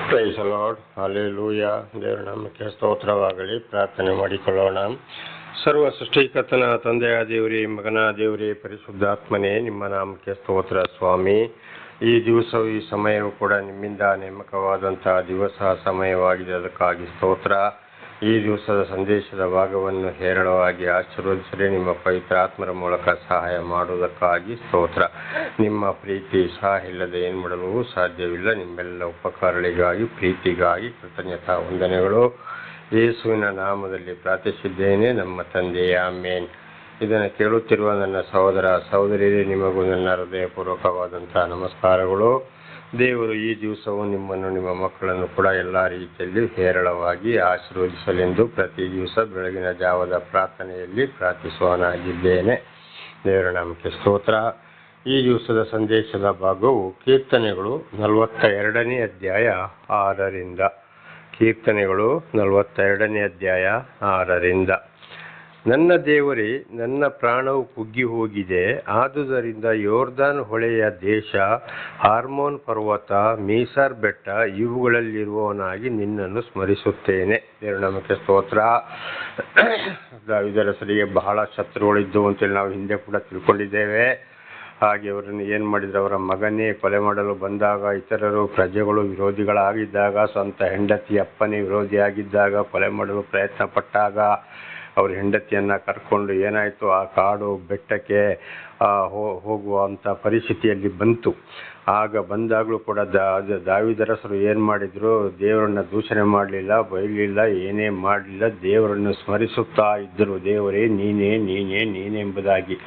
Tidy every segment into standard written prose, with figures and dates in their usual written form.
Price lord, hallelujah. ದೇವರ ನಾಮಕ್ಕೆ ಸ್ತೋತ್ರವಾಗಲಿ. ಪ್ರಾರ್ಥನೆ ಮಾಡಿಕೊಳ್ಳೋಣ. ಸರ್ವ ಸೃಷ್ಟಿಕರ್ತನ ತಂದೆಯ ದೇವರೇ, ಮಗನ ದೇವರೇ, ಪರಿಶುದ್ಧಾತ್ಮನೇ, ನಿಮ್ಮ ನಾಮಕ್ಕೆ ಸ್ತೋತ್ರ ಸ್ವಾಮಿ. ಈ ದಿವಸವು ಈ ಸಮಯವು ಕೂಡ ನಿಮ್ಮಿಂದ ನೇಮಕವಾದಂತಹ ದಿವಸ ಸಮಯವಾಗಿದೆ. ಅದಕ್ಕಾಗಿ ಸ್ತೋತ್ರ. ಈ ದಿವಸದ ಸಂದೇಶದ ಭಾಗವನ್ನು ಹೇರಳವಾಗಿ ಆಶೀರ್ವದಿಸಲಿ. ನಿಮ್ಮ ಪವಿತ್ರ ಆತ್ಮರ ಮೂಲಕ ಸಹಾಯ ಮಾಡುವುದಕ್ಕಾಗಿ ಸ್ತೋತ್ರ. ನಿಮ್ಮ ಪ್ರೀತಿ ಸಹಾಯ ಇಲ್ಲದೆ ಏನು ಮಾಡಲು ಸಾಧ್ಯವಿಲ್ಲ. ನಿಮ್ಮೆಲ್ಲ ಉಪಕಾರಗಳಿಗಾಗಿ, ಪ್ರೀತಿಗಾಗಿ ಕೃತಜ್ಞತಾ ವಂದನೆಗಳು. ಯೇಸುವಿನ ನಾಮದಲ್ಲಿ ಪ್ರಾರ್ಥಿಸಿದ್ದೇನೆ, ನಮ್ಮ ತಂದೆಯೇ, ಆಮೇನ್. ಇದನ್ನು ಕೇಳುತ್ತಿರುವ ನನ್ನ ಸಹೋದರ ಸಹೋದರಿಯರೇ, ನಿಮಗೂ ನನ್ನ ಹೃದಯಪೂರ್ವಕವಾದಂತಹ ನಮಸ್ಕಾರಗಳು. ದೇವರು ಈ ದಿವಸವು ನಿಮ್ಮನ್ನು, ನಿಮ್ಮ ಮಕ್ಕಳನ್ನು ಕೂಡ ಎಲ್ಲ ರೀತಿಯಲ್ಲಿ ಹೇರಳವಾಗಿ ಆಶೀರ್ವದಿಸಲೆಂದು ಪ್ರತಿ ದಿವಸ ಬೆಳಗಿನ ಜಾವದ ಪ್ರಾರ್ಥನೆಯಲ್ಲಿ ಪ್ರಾರ್ಥಿಸುವನಾಗಿದ್ದೇನೆ. ದೇವರ ನಾಮಕ್ಕೆ ಸ್ತೋತ್ರ. ಈ ದಿವಸದ ಸಂದೇಶದ ಭಾಗವು ಕೀರ್ತನೆಗಳು 42ನೇ ಅಧ್ಯಾಯ 6ರಿಂದ. ಕೀರ್ತನೆಗಳು 42ನೇ ಅಧ್ಯಾಯ 6ರಿಂದ. ನನ್ನ ದೇವರೇ, ನನ್ನ ಪ್ರಾಣವು ಕುಗ್ಗಿ ಹೋಗಿದೆ. ಆದುದರಿಂದ ಯೋರ್ದಾನ್ ಹೊಳೆಯ ದೇಶ, ಹಾರ್ಮೋನ್ ಪರ್ವತ, ಮೀಸಾರ್ ಬೆಟ್ಟ ಇವುಗಳಲ್ಲಿರುವವನಾಗಿ ನಿನ್ನನ್ನು ಸ್ಮರಿಸುತ್ತೇನೆ. ದೇವರ ನಾಮಕ್ಕೆ ಸ್ತೋತ್ರ. ದಾವೀದರ ಸರಿಗೆ ಬಹಳ ಶತ್ರುಗಳಿದ್ದವು ಅಂತೇಳಿ ನಾವು ಹಿಂದೆ ಕೂಡ ತಿಳ್ಕೊಂಡಿದ್ದೇವೆ. ಹಾಗೆ ಅವರನ್ನು ಏನು ಮಾಡಿದ್ರು, ಅವರ ಮಗನೇ ಕೊಲೆ ಮಾಡಲು ಬಂದಾಗ, ಇತರರು ಪ್ರಜೆಗಳು ವಿರೋಧಿಗಳಾಗಿದ್ದಾಗ, ಸ್ವಂತ ಹೆಂಡತಿ ಅಪ್ಪನೇ ವಿರೋಧಿಯಾಗಿದ್ದಾಗ, ಕೊಲೆ ಮಾಡಲು ಪ್ರಯತ್ನ ಪಟ್ಟಾಗ ಅವ್ರ ಹೆಂಡತಿಯನ್ನು ಕರ್ಕೊಂಡು ಏನಾಯಿತು, ಆ ಕಾಡು ಬೆಟ್ಟಕ್ಕೆ ಹೋಗುವಂಥ ಪರಿಸ್ಥಿತಿಯಲ್ಲಿ ಬಂತು. ಆಗ ಬಂದಾಗಲೂ ಕೂಡ ದಾವೀದರಸರು ಏನು ಮಾಡಿದರು, ದೇವರನ್ನು ದೂಷಣೆ ಮಾಡಲಿಲ್ಲ, ಬೈಲಿಲ್ಲ, ಏನೇ ಮಾಡಲಿಲ್ಲ, ದೇವರನ್ನು ಸ್ಮರಿಸುತ್ತಾ ಇದ್ದರು. ದೇವರೇ ನೀನೇ, ನೀನೇ, ನೀನೇ ಎಂಬುದಾಗಿ.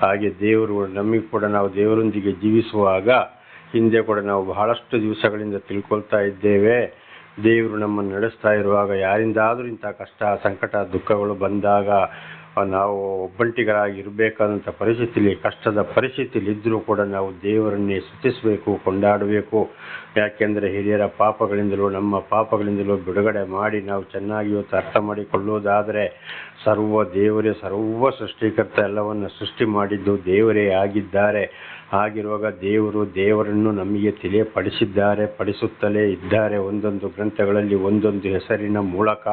ಹಾಗೆ ದೇವರು ನಮಗೆ ಕೂಡ, ನಾವು ದೇವರೊಂದಿಗೆ ಜೀವಿಸುವಾಗ ಹಿಂದೆ ಕೂಡ ನಾವು ಬಹಳಷ್ಟು ದಿವಸಗಳಿಂದ ತಿಳ್ಕೊಳ್ತಾ ಇದ್ದೇವೆ. ದೇವರು ನಮ್ಮನ್ನು ನಡೆಸ್ತಾ ಇರುವಾಗ ಯಾರಿಂದಾದರೂ ಇಂಥ ಕಷ್ಟ, ಸಂಕಟ, ದುಃಖಗಳು ಬಂದಾಗ ನಾವು ಒಬ್ಬಂಟಿಗರಾಗಿ ಇರಬೇಕಾದಂಥ ಪರಿಸ್ಥಿತಿಯಲ್ಲಿ, ಕಷ್ಟದ ಪರಿಸ್ಥಿತಿಯಲ್ಲಿ ಇದ್ದರೂ ಕೂಡ ನಾವು ದೇವರನ್ನೇ ಸ್ತುತಿಸಬೇಕು, ಕೊಂಡಾಡಬೇಕು. ಯಾಕೆಂದರೆ ಹಿರಿಯರ ಪಾಪಗಳಿಂದಲೂ ನಮ್ಮ ಪಾಪಗಳಿಂದಲೂ ಬಿಡುಗಡೆ ಮಾಡಿ ನಾವು ಚೆನ್ನಾಗಿ ಇವತ್ತು ಅರ್ಥ ಮಾಡಿಕೊಳ್ಳುವುದಾದರೆ, ದೇವರೇ, ಸರ್ವ ಸೃಷ್ಟಿಕರ್ತ, ಎಲ್ಲವನ್ನು ಸೃಷ್ಟಿ ಮಾಡಿದ್ದು ದೇವರೇ ಆಗಿದ್ದಾರೆ. ಹಾಗಿರುವಾಗ ದೇವರನ್ನು ನಮಗೆ ತಿಳಿಯಪಡಿಸಿದ್ದಾರೆ, ಪಡಿಸುತ್ತಲೇ ಇದ್ದಾರೆ ಒಂದೊಂದು ಗ್ರಂಥಗಳಲ್ಲಿ ಒಂದೊಂದು ಹೆಸರಿನ ಮೂಲಕ.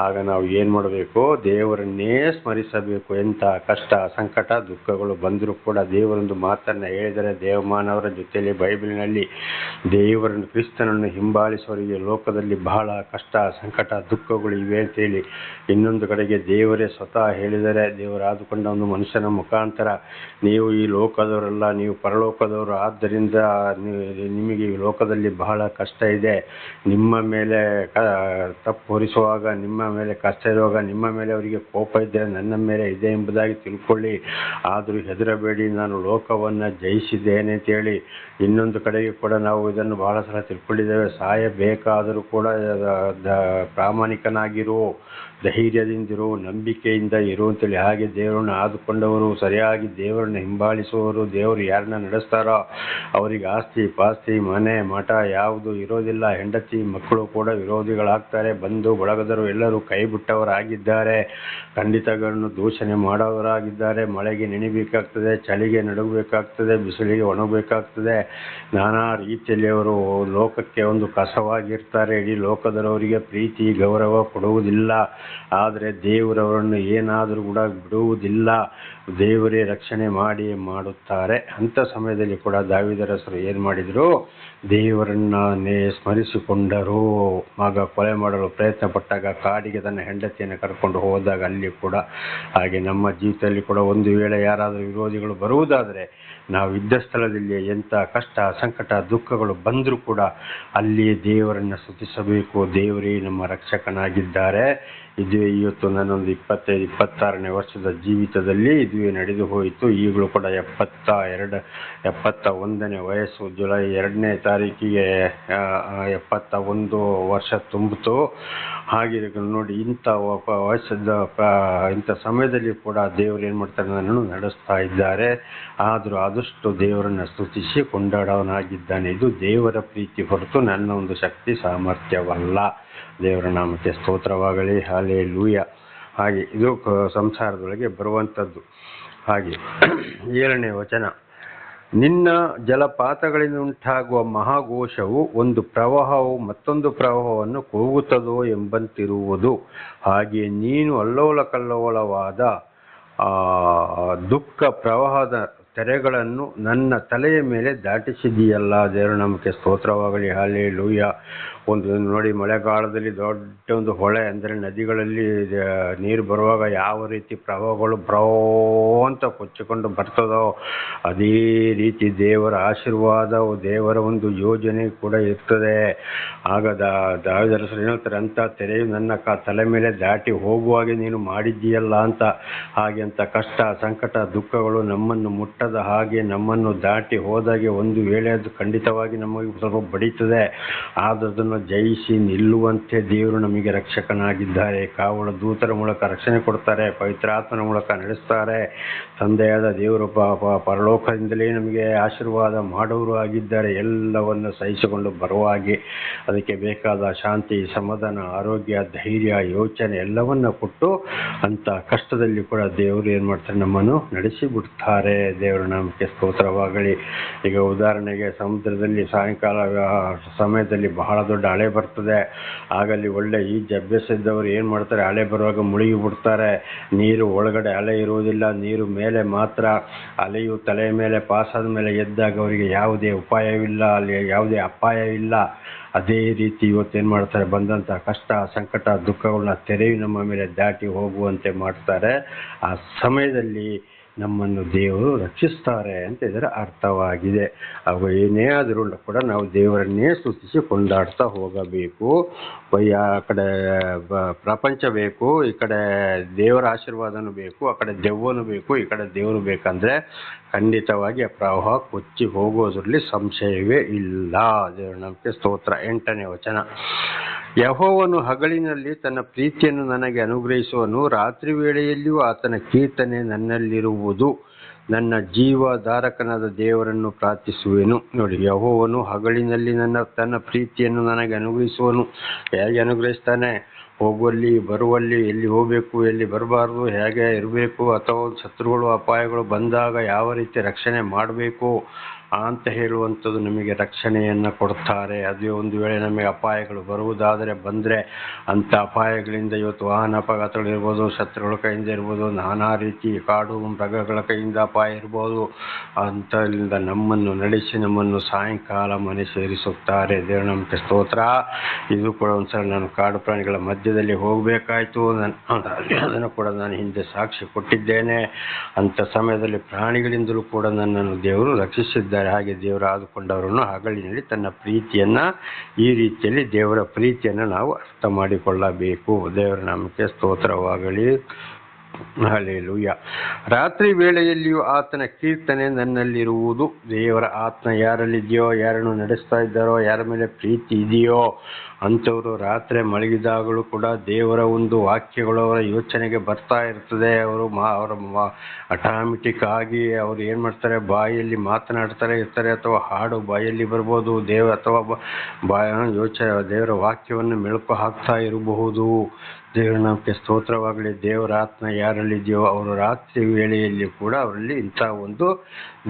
ಆಗ ನಾವು ಏನು ಮಾಡಬೇಕು, ದೇವರನ್ನೇ ಸ್ಮರಿಸಬೇಕು. ಎಂಥ ಕಷ್ಟ, ಸಂಕಟ, ದುಃಖಗಳು ಬಂದರೂ ಕೂಡ ದೇವರೊಂದು ಮಾತನ್ನು ಹೇಳಿದರೆ, ದೇವಮಾನವರ ಜೊತೆಯಲ್ಲಿ ಬೈಬಲಿನಲ್ಲಿ ದೇವರನ್ನು, ಕ್ರಿಸ್ತನನ್ನು ಹಿಂಬಾಲಿಸುವವರಿಗೆ ಲೋಕದಲ್ಲಿ ಬಹಳ ಕಷ್ಟ, ಸಂಕಟ, ದುಃಖಗಳು ಇವೆ ಅಂತೇಳಿ ಇನ್ನೊಂದು ಕಡೆಗೆ ದೇವರೇ ಸ್ವತಃ ಹೇಳಿದರೆ, ದೇವರಾದುಕೊಂಡ ಒಂದು ಮನುಷ್ಯನ ಮುಖಾಂತರ, ನೀವು ಈ ಲೋಕದವರಲ್ಲ, ನೀವು ಪರಲೋಕದವರು. ಆದ್ದರಿಂದ ನಿಮಗೆ ಈ ಲೋಕದಲ್ಲಿ ಬಹಳ ಕಷ್ಟ ಇದೆ. ನಿಮ್ಮ ಮೇಲೆ ತಪ್ಪು ಹೊರಿಸುವಾಗ, ನಿಮ್ಮ ಮೇಲೆ ಕಷ್ಟ ಇರುವಾಗ, ನಿಮ್ಮ ಮೇಲೆ ಅವರಿಗೆ ಕೋಪ ಇದ್ದರೆ ನನ್ನ ಮೇಲೆ ಇದೆ ಎಂಬುದಾಗಿ ತಿಳ್ಕೊಳ್ಳಿ. ಆದರೂ ಹೆದರಬೇಡಿ, ನಾನು ಲೋಕವನ್ನು ಜಯಿಸಿದ್ದೇನೆ ಅಂತೇಳಿ ಇನ್ನೊಂದು ಕಡೆಗೆ ಕೂಡ ನಾವು ಇದನ್ನು ಬಹಳ ಸಲ ತಿಳ್ಕೊಂಡಿದ್ದೇವೆ. ಸಾಯಬೇಕಾದರೂ ಕೂಡ ಪ್ರಾಮಾಣಿಕನಾಗಿರು, ಧೈರ್ಯದಿಂದಿರು, ನಂಬಿಕೆಯಿಂದ ಇರು ಅಂತೇಳಿ. ಹಾಗೆ ದೇವರನ್ನು ಆದುಕೊಂಡವರು, ಸರಿಯಾಗಿ ದೇವರನ್ನು ಹಿಂಬಾಲಿಸುವವರು, ದೇವರು ಯಾರನ್ನ ನಡೆಸ್ತಾರೋ ಅವರಿಗೆ ಆಸ್ತಿ ಪಾಸ್ತಿ, ಮನೆ ಮಠ ಯಾವುದು ಇರೋದಿಲ್ಲ. ಹೆಂಡತಿ ಮಕ್ಕಳು ಕೂಡ ವಿರೋಧಿಗಳಾಗ್ತಾರೆ. ಬಂಧು ಬಳಗದರು ಎಲ್ಲರೂ ಕೈ ಬಿಟ್ಟವರಾಗಿದ್ದಾರೆ. ಖಂಡಿತಗಳನ್ನು ದೂಷಣೆ ಮಾಡೋರಾಗಿದ್ದಾರೆ. ಮಳೆಗೆ ನೆನೆಬೇಕಾಗ್ತದೆ, ಚಳಿಗೆ ನಡುಗಬೇಕಾಗ್ತದೆ, ಬಿಸಿಲಿಗೆ ಒಣಗಬೇಕಾಗ್ತದೆ. ನಾನಾ ರೀತಿಯಲ್ಲಿ ಅವರು ಲೋಕಕ್ಕೆ ಒಂದು ಕಸವಾಗಿರ್ತಾರೆ. ಇಡೀ ಲೋಕದವರಿಗೆ ಪ್ರೀತಿ ಗೌರವ ಕೊಡುವುದಿಲ್ಲ. ಆದರೆ ದೇವರವರನ್ನು ಏನಾದರೂ ಕೂಡ ಬಿಡುವುದಿಲ್ಲ. ದೇವರೇ ರಕ್ಷಣೆ ಮಾಡುತ್ತಾರೆ. ಅಂಥ ಸಮಯದಲ್ಲಿ ಕೂಡ ದಾವೀದರಸರು ಏನು ಮಾಡಿದರು, ದೇವರನ್ನೇ ಸ್ಮರಿಸಿಕೊಂಡರು. ಮಗ ಕೊಲೆ ಮಾಡಲು ಪ್ರಯತ್ನ ಪಟ್ಟಾಗ, ಕಾಡಿಗೆ ತನ್ನ ಹೆಂಡತಿಯನ್ನು ಕರ್ಕೊಂಡು ಹೋದಾಗ ಅಲ್ಲಿ ಕೂಡ ಹಾಗೆ ನಮ್ಮ ಜೀವಿತದಲ್ಲಿ ಕೂಡ ಒಂದು ವೇಳೆ ಯಾರಾದರೂ ವಿರೋಧಿಗಳು ಬರುವುದಾದರೆ, ನಾವು ಇದ್ದ ಸ್ಥಳದಲ್ಲಿ ಎಂಥ ಕಷ್ಟ, ಸಂಕಟ, ದುಃಖಗಳು ಬಂದರೂ ಕೂಡ ಅಲ್ಲಿ ದೇವರನ್ನು ಸ್ತುತಿಸಬೇಕು. ದೇವರೇ ನಮ್ಮ ರಕ್ಷಕನಾಗಿದ್ದಾರೆ. ಇದುವೇ ಇವತ್ತು ನನ್ನೊಂದು 25-26ನೇ ವರ್ಷದ ಜೀವಿತದಲ್ಲಿ ಇದುವೇ ನಡೆದು ಹೋಯಿತು. ಈಗಲೂ ಕೂಡ 71ನೇ ವಯಸ್ಸು. ಜುಲೈ 2ನೇ ತಾರೀಕಿಗೆ 71 ವರ್ಷ ತುಂಬಿತು. ಹಾಗೆ ನೋಡಿ, ಇಂಥ ವಯಸ್ಸದ ಇಂಥ ಸಮಯದಲ್ಲಿ ಕೂಡ ದೇವರು ಏನು ಮಾಡ್ತಾರೆ, ನನ್ನನ್ನು ನಡೆಸ್ತಾ ಇದ್ದಾರೆ. ಆದರೂ ಆದಷ್ಟು ದೇವರನ್ನು ಸ್ತುತಿಸಿ ಕೊಂಡಾಡವನಾಗಿದ್ದಾನೆ. ಇದು ದೇವರ ಪ್ರೀತಿ ಹೊರತು ನನ್ನ ಒಂದು ಶಕ್ತಿ ಸಾಮರ್ಥ್ಯವಲ್ಲ. ದೇವರ ನಾಮಕ್ಕೆ ಸ್ತೋತ್ರವಾಗಲಿ. ಹಲ್ಲೆಲೂಯಾ. ಹಾಗೆ ಇದು ಸಂಸಾರದೊಳಗೆ ಬರುವಂಥದ್ದು. ಹಾಗೆ 7ನೇ ವಚನ, ನಿನ್ನ ಜಲಪಾತಗಳಿಂದ ಉಂಟಾಗುವ ಮಹಾಘೋಷವು ಒಂದು ಪ್ರವಾಹವು ಮತ್ತೊಂದು ಪ್ರವಾಹವನ್ನು ಕೂಗುತ್ತದೋ ಎಂಬಂತಿರುವುದು. ಹಾಗೆಯೇ ನೀನು ಅಲ್ಲೋಲ ಕಲ್ಲೋಲವಾದ ದುಃಖ ಪ್ರವಾಹದ ತೆರೆಗಳನ್ನು ನನ್ನ ತಲೆಯ ಮೇಲೆ ದಾಟಿಸಿದೆಯಲ್ಲ. ದೇವರ ನಾಮಕ್ಕೆ ಸ್ತೋತ್ರವಾಗಲಿ. ಹಲ್ಲೆಲೂಯಾ. ಒಂದು ನೋಡಿ, ಮಳೆಗಾಲದಲ್ಲಿ ದೊಡ್ಡ ಒಂದು ಹೊಳೆ ಅಂದರೆ ನದಿಗಳಲ್ಲಿ ನೀರು ಬರುವಾಗ ಯಾವ ರೀತಿ ಪ್ರವಾಹಗಳು ಬ್ರೋ ಅಂತ ಕೊಚ್ಚಿಕೊಂಡು ಬರ್ತದೋ ಅದೇ ರೀತಿ ದೇವರ ಆಶೀರ್ವಾದವು, ದೇವರ ಒಂದು ಯೋಜನೆ ಕೂಡ ಇರ್ತದೆ. ಆಗ ದಾವೀದರಸರು ಹೇಳ್ತಾರೆ, ಅಂತ ತೆರೆಯು ನನ್ನ ತಲೆ ಮೇಲೆ ದಾಟಿ ಹೋಗುವಾಗೆ ನೀನು ಮಾಡಿದ್ದೀಯಲ್ಲ ಅಂತ. ಹಾಗೆ ಅಂತ ಕಷ್ಟ ಸಂಕಟ ದುಃಖಗಳು ನಮ್ಮನ್ನು ಮುಟ್ಟದ ಹಾಗೆ, ನಮ್ಮನ್ನು ದಾಟಿ ಹೋದಾಗೆ ಒಂದು ವೇಳೆ ಅದು ಖಂಡಿತವಾಗಿ ನಮಗೆ ಸ್ವಲ್ಪ ಬಡೀತದೆ. ಆದದನ್ನು ಜಯಿಸಿ ನಿಲ್ಲುವಂತೆ ದೇವರು ನಮಗೆ ರಕ್ಷಕನಾಗಿದ್ದಾರೆ. ಕಾವಲ ದೂತರ ಮೂಲಕ ರಕ್ಷಣೆ ಕೊಡ್ತಾರೆ, ಪವಿತ್ರಾತ್ಮನ ಮೂಲಕ ನಡೆಸ್ತಾರೆ. ತಂದೆಯಾದ ದೇವರು ಪರಲೋಕದಿಂದಲೇ ನಮಗೆ ಆಶೀರ್ವಾದ ಮಾಡೋರು ಆಗಿದ್ದಾರೆ. ಎಲ್ಲವನ್ನು ಸಹಿಸಿಕೊಂಡು ಬರುವಾಗೆ ಅದಕ್ಕೆ ಬೇಕಾದ ಶಾಂತಿ, ಸಮಾಧಾನ, ಆರೋಗ್ಯ, ಧೈರ್ಯ, ಯೋಚನೆ ಎಲ್ಲವನ್ನ ಕೊಟ್ಟು ಅಂತ ಕಷ್ಟದಲ್ಲಿ ಕೂಡ ದೇವರು ಏನು ಮಾಡ್ತಾರೆ, ನಮ್ಮನ್ನು ನಡೆಸಿ ಬಿಡ್ತಾರೆ. ದೇವರ ನಾಮಕ್ಕೆ ಸ್ತೋತ್ರವಾಗಲಿ. ಈಗ ಉದಾಹರಣೆಗೆ ಸಮುದ್ರದಲ್ಲಿ ಸಾಯಂಕಾಲ ಸಮಯದಲ್ಲಿ ಬಹಳ ದೊಡ್ಡ ಅಲೆ ಬರ್ತದೆ. ಆಗಲ್ಲಿ ಒಳ್ಳೆ ಈಜು ಅಭ್ಯಾಸ ಇದ್ದವರು ಏನು ಮಾಡ್ತಾರೆ, ಅಲೆ ಬರುವಾಗ ಮುಳುಗಿ ಬಿಡ್ತಾರೆ. ನೀರು ಒಳಗಡೆ ಅಲೆ ಇರುವುದಿಲ್ಲ, ನೀರು ಮೇಲೆ ಮಾತ್ರ. ಅಲೆಯು ತಲೆಯ ಮೇಲೆ ಪಾಸಾದ ಮೇಲೆ ಎದ್ದಾಗ ಅವರಿಗೆ ಯಾವುದೇ ಉಪಾಯವಿಲ್ಲ, ಅಲ್ಲಿ ಯಾವುದೇ ಅಪಾಯವಿಲ್ಲ. ಅದೇ ರೀತಿ ಇವತ್ತೇನು ಮಾಡ್ತಾರೆ, ಬಂದಂಥ ಕಷ್ಟ ಸಂಕಟ ದುಃಖಗಳನ್ನ ತೆರೆಯು ನಮ್ಮ ಮೇಲೆ ದಾಟಿ ಹೋಗುವಂತೆ ಮಾಡ್ತಾರೆ. ಆ ಸಮಯದಲ್ಲಿ ನಮ್ಮನ್ನು ದೇವರು ರಕ್ಷಿಸ್ತಾರೆ ಅಂತ ಇದರ ಅರ್ಥವಾಗಿದೆ. ಅವು ಏನೇ ಆದರೂ ಕೂಡ ನಾವು ದೇವರನ್ನೇ ಸ್ತುತಿಸಿ ಕೊಂಡಾಡ್ತಾ ಹೋಗಬೇಕು. ಆ ಕಡೆ ಪ್ರಪಂಚ ಬೇಕು, ಈ ಕಡೆ ದೇವರ ಆಶೀರ್ವಾದನೂ ಬೇಕು, ಆ ಕಡೆ ದೆವ್ವನೂ ಬೇಕು, ಈ ಕಡೆ ದೇವರು ಬೇಕಂದ್ರೆ ಖಂಡಿತವಾಗಿ ಆ ಪ್ರವಾಹ ಕೊಚ್ಚಿ ಹೋಗೋದ್ರಲ್ಲಿ ಸಂಶಯವೇ ಇಲ್ಲ. ದೇವರ ನಮಗೆ ಸ್ತೋತ್ರ. 8ನೇ ವಚನ. ಯೆಹೋವನು ಹಗಲಿನಲ್ಲಿ ತನ್ನ ಪ್ರೀತಿಯನ್ನು ನನಗೆ ಅನುಗ್ರಹಿಸುವನು, ರಾತ್ರಿ ವೇಳೆಯಲ್ಲಿಯೂ ಆತನ ಕೀರ್ತನೆ ನನ್ನಲ್ಲಿರುವುದು. ನನ್ನ ಜೀವಧಾರಕನಾದ ದೇವರನ್ನು ಪ್ರಾರ್ಥಿಸುವೆನು. ನೋಡಿ, ಯೆಹೋವನು ಹಗಲಿನಲ್ಲಿ ತನ್ನ ಪ್ರೀತಿಯನ್ನು ನನಗೆ ಅನುಗ್ರಹಿಸುವನು. ಹೇಗೆ ಅನುಗ್ರಹಿಸ್ತಾನೆ? ಹೋಗುವಲ್ಲಿ ಬರುವಲ್ಲಿ, ಎಲ್ಲಿ ಹೋಗಬೇಕು ಎಲ್ಲಿ ಬರಬಾರ್ದು, ಹೇಗೆ ಇರಬೇಕು, ಅಥವಾ ಶತ್ರುಗಳು ಅಪಾಯಗಳು ಬಂದಾಗ ಯಾವ ರೀತಿ ರಕ್ಷಣೆ ಮಾಡಬೇಕು ಅಂತ ಹೇಳುವಂಥದ್ದು ನಮಗೆ ರಕ್ಷಣೆಯನ್ನು ಕೊಡ್ತಾರೆ. ಅದೇ ಒಂದು ವೇಳೆ ನಮಗೆ ಅಪಾಯಗಳು ಬರುವುದಾದರೆ ಬಂದರೆ ಅಂಥ ಅಪಾಯಗಳಿಂದ ಇವತ್ತು ವಾಹನ ಅಪಘಾತಗಳಿರ್ಬೋದು, ಶತ್ರುಗಳ ಕೈಯಿಂದ ಇರ್ಬೋದು, ನಾನಾ ರೀತಿ ಕಾಡು ಮೃಗಗಳ ಕೈಯಿಂದ ಅಪಾಯ ಇರ್ಬೋದು. ಅಂಥದ್ರಿಂದ ನಮ್ಮನ್ನು ನಡೆಸಿ ನಮ್ಮನ್ನು ಸಾಯಂಕಾಲ ಮನೆ ಸೇರಿಸುತ್ತಾರೆ. ದೇವರ ನಮಗೆ ಸ್ತೋತ್ರ. ಇದು ಕೂಡ ಒಂದ್ಸಲ ನಾನು ಕಾಡು ಪ್ರಾಣಿಗಳ ಮಧ್ಯದಲ್ಲಿ ಹೋಗಬೇಕಾಯ್ತು. ಅದನ್ನು ಕೂಡ ನಾನು ಹಿಂದೆ ಸಾಕ್ಷಿ ಕೊಟ್ಟಿದ್ದೇನೆ. ಅಂಥ ಸಮಯದಲ್ಲಿ ಪ್ರಾಣಿಗಳಿಂದಲೂ ಕೂಡ ನನ್ನನ್ನು ದೇವರು ರಕ್ಷಿಸಿದ್ದಾರೆ. ಹಾಗೆ ದೇವರು ಆದುಕೊಂಡವರನ್ನು ಹಗಲಿನಲ್ಲಿ ತನ್ನ ಪ್ರೀತಿಯನ್ನ, ಈ ರೀತಿಯಲ್ಲಿ ದೇವರ ಪ್ರೀತಿಯನ್ನು ನಾವು ಅರ್ಥ ಮಾಡಿಕೊಳ್ಳಬೇಕು. ದೇವರ ನಾಮಕ್ಕೆ ಸ್ತೋತ್ರವಾಗಲಿ. ಹಲ್ಲೆಲೂಯಾ. ರಾತ್ರಿ ವೇಳೆಯಲ್ಲಿಯೂ ಆತನ ಕೀರ್ತನೆ ನನ್ನಲ್ಲಿರುವುದು. ದೇವರ ಆತ್ಮ ಯಾರಲ್ಲಿದೆಯೋ, ಯಾರನ್ನು ನಡೆಸ್ತಾ ಇದ್ದಾರೋ, ಯಾರ ಮೇಲೆ ಪ್ರೀತಿ ಇದೆಯೋ ಅಂಥವರು ರಾತ್ರಿ ಮಲಗಿದಾಗಲೂ ಕೂಡ ದೇವರ ಒಂದು ವಾಕ್ಯಗಳು ಅವರ ಯೋಚನೆಗೆ ಬರ್ತಾ ಇರ್ತದೆ. ಅವರ ಆಟೋಮೆಟಿಕ್ ಆಗಿ ಅವರು ಏನು ಮಾಡ್ತಾರೆ, ಬಾಯಲ್ಲಿ ಮಾತನಾಡ್ತಾರೆ ಇರ್ತಾರೆ, ಅಥವಾ ಹಾಡು ಬಾಯಲ್ಲಿ ಬರ್ಬೋದು, ದೇವರ ವಾಕ್ಯವನ್ನು ಮೆಲುಕು ಹಾಕ್ತಾ ಇರಬಹುದು. ದೇವರ ನಾಮಕ್ಕೆ ಸ್ತೋತ್ರವಾಗಲಿ. ದೇವರ ಆತ್ಮ ಯಾರಲ್ಲಿದೆಯೋ ಅವರು ರಾತ್ರಿ ವೇಳೆಯಲ್ಲಿ ಕೂಡ ಅವರಲ್ಲಿ ಇಂಥ ಒಂದು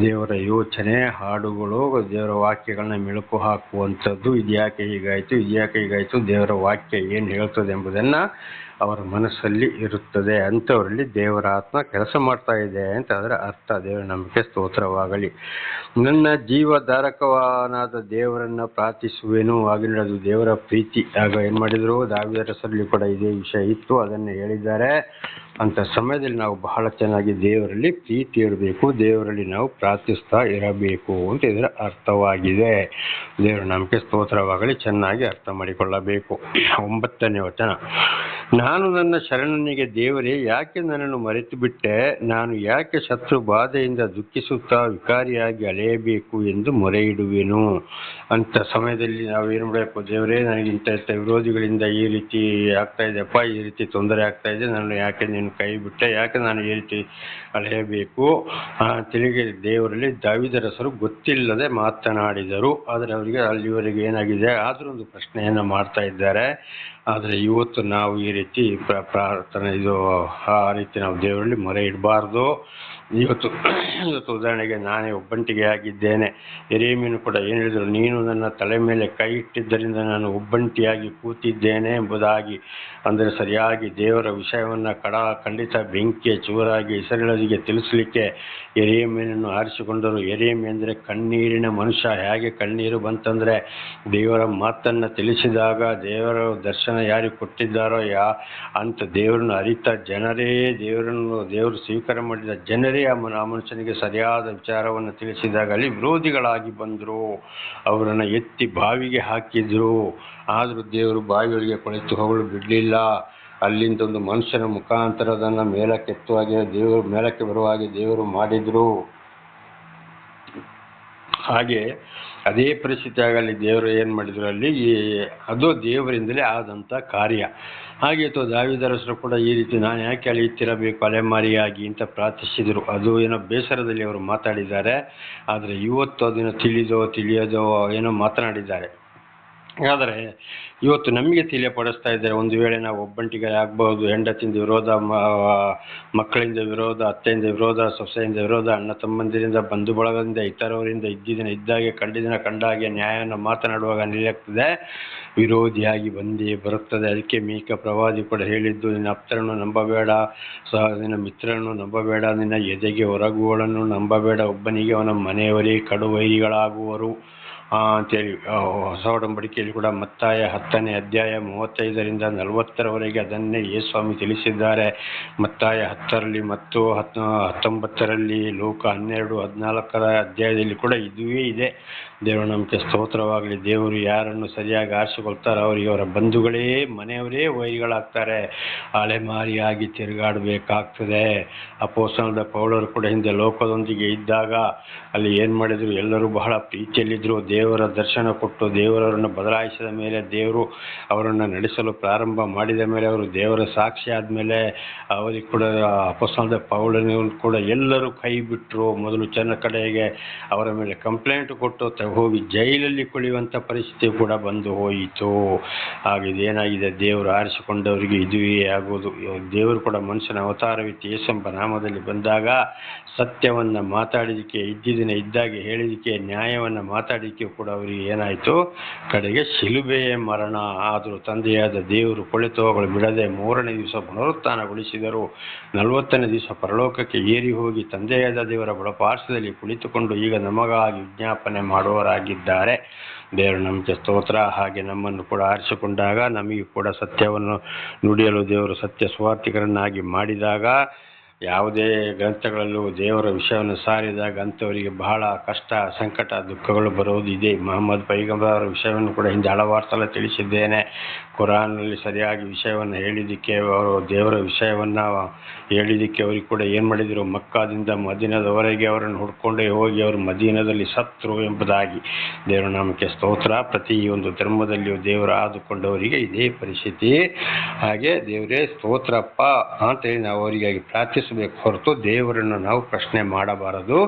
ದೇವರ ಯೋಚನೆ, ಹಾಡುಗಳು, ದೇವರ ವಾಕ್ಯಗಳನ್ನ ಮೆಲುಕು ಹಾಕುವಂಥದ್ದು. ಇದ್ಯಾಕೆ ಹೀಗಾಯಿತು, ದೇವರ ವಾಕ್ಯ ಏನು ಹೇಳ್ತದೆ ಎಂಬುದನ್ನು ಅವರ ಮನಸ್ಸಲ್ಲಿ ಇರುತ್ತದೆ. ಅಂಥವರಲ್ಲಿ ದೇವರ ಆತ್ಮ ಕೆಲಸ ಮಾಡ್ತಾ ಇದೆ ಅಂತ ಅದರ ಅರ್ಥ. ದೇವರ ನಂಬಿಕೆ ಸ್ತೋತ್ರವಾಗಲಿ. ನನ್ನ ಜೀವಧಾರಕವಾದ ದೇವರನ್ನ ಪ್ರಾರ್ಥಿಸುವೆನು. ಆಗಿನ ಅದು ದೇವರ ಪ್ರೀತಿ. ಆಗ ಏನು ಮಾಡಿದ್ರು, ದಾವೀದರಸರಲ್ಲಿ ಕೂಡ ಇದೇ ವಿಷಯ ಇತ್ತು, ಅದನ್ನು ಹೇಳಿದ್ದಾರೆ. ಅಂಥ ಸಮಯದಲ್ಲಿ ನಾವು ಬಹಳ ಚೆನ್ನಾಗಿ ದೇವರಲ್ಲಿ ಪ್ರೀತಿ ಇರಬೇಕು, ದೇವರಲ್ಲಿ ನಾವು ಪ್ರಾರ್ಥಿಸ್ತಾ ಇರಬೇಕು ಅಂತ ಇದರ ಅರ್ಥವಾಗಿದೆ. ದೇವರ ನಂಬಿಕೆ ಸ್ತೋತ್ರವಾಗಲಿ. ಚೆನ್ನಾಗಿ ಅರ್ಥ ಮಾಡಿಕೊಳ್ಳಬೇಕು. 9ನೇ ವಚನ. ನಾನು ನನ್ನ ಶರಣನಿಗೆ, ದೇವರೇ ಯಾಕೆ ನನ್ನನ್ನು ಮರೆತು ಬಿಟ್ಟೆ, ನಾನು ಯಾಕೆ ಶತ್ರು ಬಾಧೆಯಿಂದ ದುಃಖಿಸುತ್ತಾ ವಿಕಾರಿಯಾಗಿ ಅಲೆಯಬೇಕು ಎಂದು ಮೊರೆ ಇಡುವೆನು. ಅಂಥ ಸಮಯದಲ್ಲಿ ನಾವು ಏನು ಮಾಡಬೇಕು, ದೇವರೇ ನನಗೆ ಇಂಥ ವಿರೋಧಿಗಳಿಂದ ಈ ರೀತಿ ಆಗ್ತಾ ಇದೆಯಪ್ಪ, ಈ ರೀತಿ ತೊಂದರೆ ಆಗ್ತಾ ಇದೆ, ನಾನು ಯಾಕೆ ನೀನು ಕೈ ಬಿಟ್ಟೆ, ಯಾಕೆ ನಾನು ಈ ರೀತಿ ಅಲೆಯಬೇಕು ತಿರುಗಿ ದೇವರಲ್ಲಿ ದಾವೀದರಸರು ಗೊತ್ತಿಲ್ಲದೆ ಮಾತನಾಡಿದರು. ಆದರೆ ಅವರಿಗೆ ಅಲ್ಲಿವರೆಗೆ ಏನಾಗಿದೆ, ಆದರೂ ಒಂದು ಪ್ರಶ್ನೆಯನ್ನು ಮಾಡ್ತಾ ಇದ್ದಾರೆ. ಆದರೆ ಇವತ್ತು ನಾವು ಈ ರೀತಿ ಪ್ರಾರ್ಥನೆ ಆ ರೀತಿ ನಾವು ದೇವರಲ್ಲಿ ಮೊರೆ ಇಡಬಾರ್ದು. ಇವತ್ತು ಉದಾಹರಣೆಗೆ ನಾನೇ ಒಬ್ಬಂಟಿಗೆ ಆಗಿದ್ದೇನೆ. ಯೆರೆಮೀಯನು ಕೂಡ ಏನು ಹೇಳಿದರು, ನೀನು ನನ್ನ ತಲೆ ಮೇಲೆ ಕೈ ಇಟ್ಟಿದ್ದರಿಂದ ನಾನು ಒಬ್ಬಂಟಿಯಾಗಿ ಕೂತಿದ್ದೇನೆ ಎಂಬುದಾಗಿ. ಅಂದರೆ ಸರಿಯಾಗಿ ದೇವರ ವಿಷಯವನ್ನು ಖಂಡಿತ ಬೆಂಕಿಯ ಚೂರಾಗಿ ಇಸ್ರಾಯೇಲರಿಗೆ ತಿಳಿಸಲಿಕ್ಕೆ ಯೆರೆಮೀಯನನ್ನು ಆರಿಸಿಕೊಂಡರು. ಯೆರೆಮೀಯ ಅಂದರೆ ಕಣ್ಣೀರಿನ ಮನುಷ್ಯ. ಹೇಗೆ ಕಣ್ಣೀರು ಬಂತಂದರೆ ದೇವರ ಮಾತನ್ನು ತಿಳಿಸಿದಾಗ, ದೇವರ ದರ್ಶನ ಯಾರಿಗೆ ಕೊಟ್ಟಿದ್ದಾರೋ ಅಂತ ದೇವರನ್ನು ಅರಿತ ಜನರೇ, ದೇವರು ಸ್ವೀಕಾರ ಮಾಡಿದ ಜನರೇ ಆ ಮನುಷ್ಯನಿಗೆ ಸರಿಯಾದ ವಿಚಾರವನ್ನು ತಿಳಿಸಿದಾಗ ಅಲ್ಲಿ ವಿರೋಧಿಗಳಾಗಿ ಬಂದರು. ಅವರನ್ನು ಎತ್ತಿ ಬಾವಿಗೆ ಹಾಕಿದ್ರು. ಆದರೂ ದೇವರು ಬಾವಿಯವರಿಗೆ ಕೊಳೆತು ಹೋಗಲು ಬಿಡಲಿಲ್ಲ. ಅಲ್ಲಿಂದ ಒಂದು ಮನುಷ್ಯನ ಮುಖಾಂತರ ಅದನ್ನು ಮೇಲಕ್ಕೆ ಬರುವ ಹಾಗೆ ದೇವರು ಮಾಡಿದ್ರು. ಹಾಗೆ ಅದೇ ಪರಿಸ್ಥಿತಿ ಆಗಲಿ ದೇವರು ಏನು ಮಾಡಿದ್ರು ಅಲ್ಲಿ, ಅದು ದೇವರಿಂದಲೇ ಆದಂಥ ಕಾರ್ಯ. ಹಾಗೆ ದಾವೀದರಸರು ಕೂಡ ಈ ರೀತಿ ನಾನು ಯಾಕೆ ಅಳೆಯುತ್ತಿರಬೇಕು ಅಲೆಮಾರಿಯಾಗಿ ಅಂತ ಪ್ರಾರ್ಥಿಸಿದರು. ಅದು ಏನೋ ಬೇಸರದಲ್ಲಿ ಅವರು ಮಾತಾಡಿದ್ದಾರೆ. ಆದರೆ ಇವತ್ತು ಅದನ್ನು ತಿಳಿಯೋದೋ ಏನೋ ಮಾತನಾಡಿದ್ದಾರೆ. ಆದರೆ ಇವತ್ತು ನಮಗೆ ತಿಳಿಯಪಡಿಸ್ತಾ ಇದ್ದಾರೆ, ಒಂದು ವೇಳೆ ನಾವು ಒಬ್ಬಂಟಿಗೆ ಆಗ್ಬಹುದು, ಹೆಂಡತಿಯಿಂದ ವಿರೋಧ, ಮಕ್ಕಳಿಂದ ವಿರೋಧ, ಅತ್ತೆಯಿಂದ ವಿರೋಧ, ಸೊಸೆಯಿಂದ ವಿರೋಧ, ಅಣ್ಣ ತಮ್ಮಂದಿರಿಂದ, ಬಂಧು ಬಳಗದಿಂದ, ಇತರವರಿಂದ ಇದ್ದಾಗೆ ಕಂಡಾಗೆ ನ್ಯಾಯವನ್ನು ಮಾತನಾಡುವಾಗ ನಿಲ್ಲುತ್ತದೆ, ವಿರೋಧಿಯಾಗಿ ಬಂದೇ ಬರುತ್ತದೆ. ಅದಕ್ಕೆ ಮೀಕ ಪ್ರವಾದಿ ಕೂಡ ಹೇಳಿದ್ದು, ನಿನ್ನ ಆಪ್ತರನ್ನು ನಂಬಬೇಡ, ನಿನ್ನ ಮಿತ್ರರನ್ನು ನಂಬಬೇಡ, ನಿನ್ನ ಎದೆಗೆ ಹೊರಗುವಳನ್ನು ನಂಬಬೇಡ, ಒಬ್ಬನಿಗೆ ಅವನ ಮನೆಯವರೇ ಕಡುವೈರಿಗಳಾಗುವರು ಅಂತೇಳಿ ಹೊಸ ಒಡಂಬಡಿಕೆಯಲ್ಲಿ ಕೂಡ ಮತ್ತಾಯ 10ನೇ ಅಧ್ಯಾಯ 35ರಿಂದ 40ರವರೆಗೆ ಅದನ್ನೇ ಯೇಸುಸ್ವಾಮಿ ತಿಳಿಸಿದ್ದಾರೆ. ಮತ್ತಾಯ 10ರಲ್ಲಿ ಮತ್ತು 19ರಲ್ಲಿ, ಲೋಕ 12-14 ಅಧ್ಯಾಯದಲ್ಲಿ ಕೂಡ ಇದುವೇ ಇದೆ. ದೇವರ ನಮಗೆ ಸ್ತೋತ್ರವಾಗಲಿ. ದೇವರು ಯಾರನ್ನು ಸರಿಯಾಗಿ ಆರಿಸಿಕೊಳ್ತಾರೋ ಅವರಿಗೆ ಅವರ ಬಂಧುಗಳೇ, ಮನೆಯವರೇ ವೈರಿಗಳಾಗ್ತಾರೆ. ಅಲೆಮಾರಿಯಾಗಿ ತಿರುಗಾಡಬೇಕಾಗ್ತದೆ. ಅಪೊಸ್ತಲನಾದ ಪೌಲರು ಕೂಡ ಹಿಂದೆ ಲೋಕದೊಂದಿಗೆ ಇದ್ದಾಗ ಅಲ್ಲಿ ಏನು ಮಾಡಿದರು, ಎಲ್ಲರೂ ಬಹಳ ಪ್ರೀತಿಯಲ್ಲಿದ್ದರು. ದೇವರ ದರ್ಶನ ಕೊಟ್ಟು ದೇವರವರನ್ನು ಬದಲಾಯಿಸಿದ ಮೇಲೆ, ದೇವರು ಅವರನ್ನು ನಡೆಸಲು ಪ್ರಾರಂಭ ಮಾಡಿದ ಮೇಲೆ, ಅವರು ದೇವರ ಸಾಕ್ಷಿ ಆದಮೇಲೆ ಅವರಿಗೆ ಕೂಡ ಅಪೊಸ್ತಲನಾದ ಪೌಲನು ಕೂಡ ಎಲ್ಲರೂ ಕೈ ಬಿಟ್ಟರು. ಮೊದಲು ಕಡೆಗೆ ಅವರ ಮೇಲೆ ಕಂಪ್ಲೇಂಟ್ ಕೊಟ್ಟು ಹೋಗಿ ಜೈಲಲ್ಲಿ ಕುಳಿಯುವಂಥ ಪರಿಸ್ಥಿತಿ ಕೂಡ ಬಂದು ಹೋಯಿತು. ಹಾಗೆ ಏನಾಗಿದೆ, ದೇವರು ಆರಿಸಿಕೊಂಡವರಿಗೆ ಇದುವೇ ಆಗೋದು. ದೇವರು ಕೂಡ ಮನುಷ್ಯನ ಅವತಾರವಿತ್ತು ಯೇಸೆಂಬ ನಾಮದಲ್ಲಿ ಬಂದಾಗ ಸತ್ಯವನ್ನು ಮಾತಾಡಿದಕ್ಕೆ, ಇದ್ದಾಗೆ ಹೇಳಿದಕ್ಕೆ, ನ್ಯಾಯವನ್ನು ಮಾತಾಡಿದಕ್ಕೆ ಕೂಡ ಅವರಿಗೆ ಏನಾಯಿತು, ಕಡೆಗೆ ಶಿಲುಬೆಯ ಮರಣ. ಆದರೂ ತಂದೆಯಾದ ದೇವರು ಕೊಳೆತು ಹೋಗಲು ಬಿಡದೆ 3ನೇ ದಿವಸ ಪುನರುತ್ಥಾನಗೊಳಿಸಿದರು. 40ನೇ ದಿವಸ ಪರಲೋಕಕ್ಕೆ ಏರಿ ಹೋಗಿ ತಂದೆಯಾದ ದೇವರ ಬಲಪಾರ್ಶ್ವದಲ್ಲಿ ಕುಳಿತುಕೊಂಡು ಈಗ ನಮಗಾಗಿ ವಿಜ್ಞಾಪನೆ ಮಾಡುವವರಾಗಿದ್ದಾರೆ. ದೇವರು ನಮಗೆ ಸ್ತೋತ್ರ. ಹಾಗೆ ನಮ್ಮನ್ನು ಕೂಡ ಆರಿಸಿಕೊಂಡಾಗ ನಮಗೆ ಕೂಡ ಸತ್ಯವನ್ನು ನುಡಿಯಲು ದೇವರು ಸತ್ಯ ಸುವಾರ್ತಿಕರನ್ನಾಗಿ ಮಾಡಿದಾಗ, ಯಾವುದೇ ಗ್ರಂಥಗಳಲ್ಲೂ ದೇವರ ವಿಷಯವನ್ನು ಸಾರಿದಾಗ ಅಂಥವರಿಗೆ ಬಹಳ ಕಷ್ಟ, ಸಂಕಟ, ದುಃಖಗಳು ಬರೋದು ಇದೆ. ಮೊಹಮ್ಮದ್ ಪೈಗಂಬರ್ ಅವರ ವಿಷಯವನ್ನು ಕೂಡ ಹಿಂದೆ ಹಲವಾರು ಸಲ ತಿಳಿಸಿದ್ದೇನೆ. ಕುರಾನ್ನಲ್ಲಿ ಸರಿಯಾಗಿ ವಿಷಯವನ್ನು ಹೇಳಿದ್ದಕ್ಕೆ, ಅವರು ದೇವರ ವಿಷಯವನ್ನು ಹೇಳಿದ್ದಕ್ಕೆ ಅವರಿಗೆ ಕೂಡ ಏನು ಮಾಡಿದರು, ಮಕ್ಕಾದಿಂದ ಮದೀನದವರೆಗೆ ಅವರನ್ನು ಹುಡ್ಕೊಂಡೇ ಹೋಗಿ ಅವರು ಮದೀನದಲ್ಲಿ ಸತ್ರು ಎಂಬುದಾಗಿ. ದೇವರ ನಾಮಕ್ಕೆ ಸ್ತೋತ್ರ. ಪ್ರತಿಯೊಂದು ಧರ್ಮದಲ್ಲಿಯೂ ದೇವರು ಆದುಕೊಂಡವರಿಗೆ ಇದೇ ಪರಿಸ್ಥಿತಿ. ಹಾಗೆ ದೇವರೇ ಸ್ತೋತ್ರಪ್ಪ ಅಂತೇಳಿ ನಾವು ಅವರಿಗಾಗಿ ಪ್ರಾರ್ಥಿಸಬೇಕು ಹೊರತು ದೇವರನ್ನು ನಾವು ಪ್ರಶ್ನೆ ಮಾಡಬಾರದು.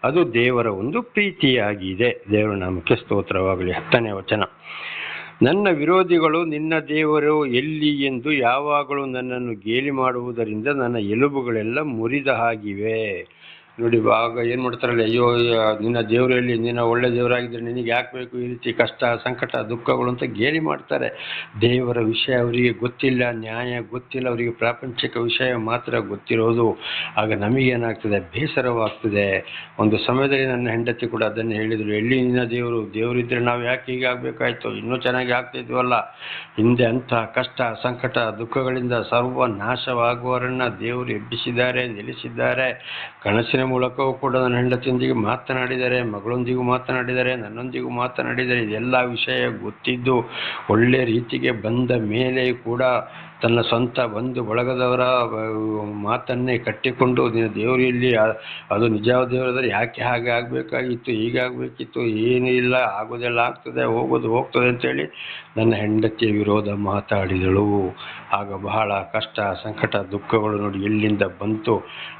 ಅದು ದೇವರ ಒಂದು ಪ್ರೀತಿಯಾಗಿದೆ. ದೇವರ ನಾಮಕ್ಕೆ ಸ್ತೋತ್ರವಾಗಲಿ. 10ನೇ ವಚನ, ನನ್ನ ವಿರೋಧಿಗಳು ನಿನ್ನ ದೇವರು ಎಲ್ಲಿ ಎಂದು ಯಾವಾಗಲೂ ನನ್ನನ್ನು ಗೇಲಿ ಮಾಡುವುದರಿಂದ ನನ್ನ ಎಲುಬುಗಳೆಲ್ಲ ಮುರಿದ ಹಾಗಿವೆ. ನೋಡಿ, ಆಗ ಏನು ಮಾಡ್ತಾರಲ್ಲ, ಅಯ್ಯೋ ನಿನ್ನ ದೇವರಲ್ಲಿ, ನಿನ್ನ ಒಳ್ಳೆ ದೇವರಾಗಿದ್ದರೆ ನಿನಗೆ ಯಾಕೆ ಬೇಕು ಈ ರೀತಿ ಕಷ್ಟ, ಸಂಕಟ, ದುಃಖಗಳು ಅಂತ ಗೇಲಿ ಮಾಡ್ತಾರೆ. ದೇವರ ವಿಷಯ ಅವರಿಗೆ ಗೊತ್ತಿಲ್ಲ, ನ್ಯಾಯ ಗೊತ್ತಿಲ್ಲ, ಅವರಿಗೆ ಪ್ರಾಪಂಚಿಕ ವಿಷಯ ಮಾತ್ರ ಗೊತ್ತಿರೋದು. ಆಗ ನಮಗೇನಾಗ್ತದೆ, ಬೇಸರವಾಗ್ತದೆ. ಒಂದು ಸಮಯದಲ್ಲಿ ನನ್ನ ಹೆಂಡತಿ ಕೂಡ ಅದನ್ನು ಹೇಳಿದರು, ಎಲ್ಲಿ ನಿನ್ನ ದೇವರಿದ್ದರೆ ನಾವು ಯಾಕೆ ಹೀಗಾಗಬೇಕಾಯ್ತು, ಇನ್ನೂ ಚೆನ್ನಾಗಿ ಆಗ್ತಿದ್ವಲ್ಲ. ಹಿಂದೆ ಅಂಥ ಕಷ್ಟ, ಸಂಕಟ, ದುಃಖಗಳಿಂದ ಸರ್ವನಾಶವಾಗುವವರನ್ನು ದೇವರು ಎಬ್ಬಿಸಿದ್ದಾರೆ, ನಿಲ್ಲಿಸಿದ್ದಾರೆ. ಕನಸಿನ ಮೂಲಕವೂ ಕೂಡ ನನ್ನ ಹೆಂಡತಿಯೊಂದಿಗೆ ಮಾತನಾಡಿದರೆ, ಮಗಳೊಂದಿಗೂ ಮಾತನಾಡಿದರೆ, ನನ್ನೊಂದಿಗೂ ಮಾತನಾಡಿದರೆ. ಇದೆಲ್ಲ ವಿಷಯ ಗೊತ್ತಿದ್ದು ಒಳ್ಳೆ ರೀತಿಗೆ ಬಂದ ಮೇಲೆ ಕೂಡ ತನ್ನ ಸ್ವಂತ ಬಂಧು ಬಳಗದವರ ಮಾತನ್ನೇ ಕಟ್ಟಿಕೊಂಡು ದೇವರು ಇಲ್ಲಿ, ಅದು ನಿಜವಾದ ದೇವರಾದರೆ ಯಾಕೆ ಹಾಗೆ ಆಗಬೇಕಾಗಿತ್ತು, ಹೀಗಾಗಬೇಕಿತ್ತು, ಏನೂ ಇಲ್ಲ, ಆಗೋದೆಲ್ಲ ಆಗ್ತದೆ, ಹೋಗ್ತದೆ ಅಂತೇಳಿ ನನ್ನ ಹೆಂಡತಿಯ ವಿರೋಧ ಮಾತಾಡಿದಳು. ಆಗ ಬಹಳ ಕಷ್ಟ, ಸಂಕಟ, ದುಃಖಗಳು ನೋಡಿ ಎಲ್ಲಿಂದ ಬಂತು.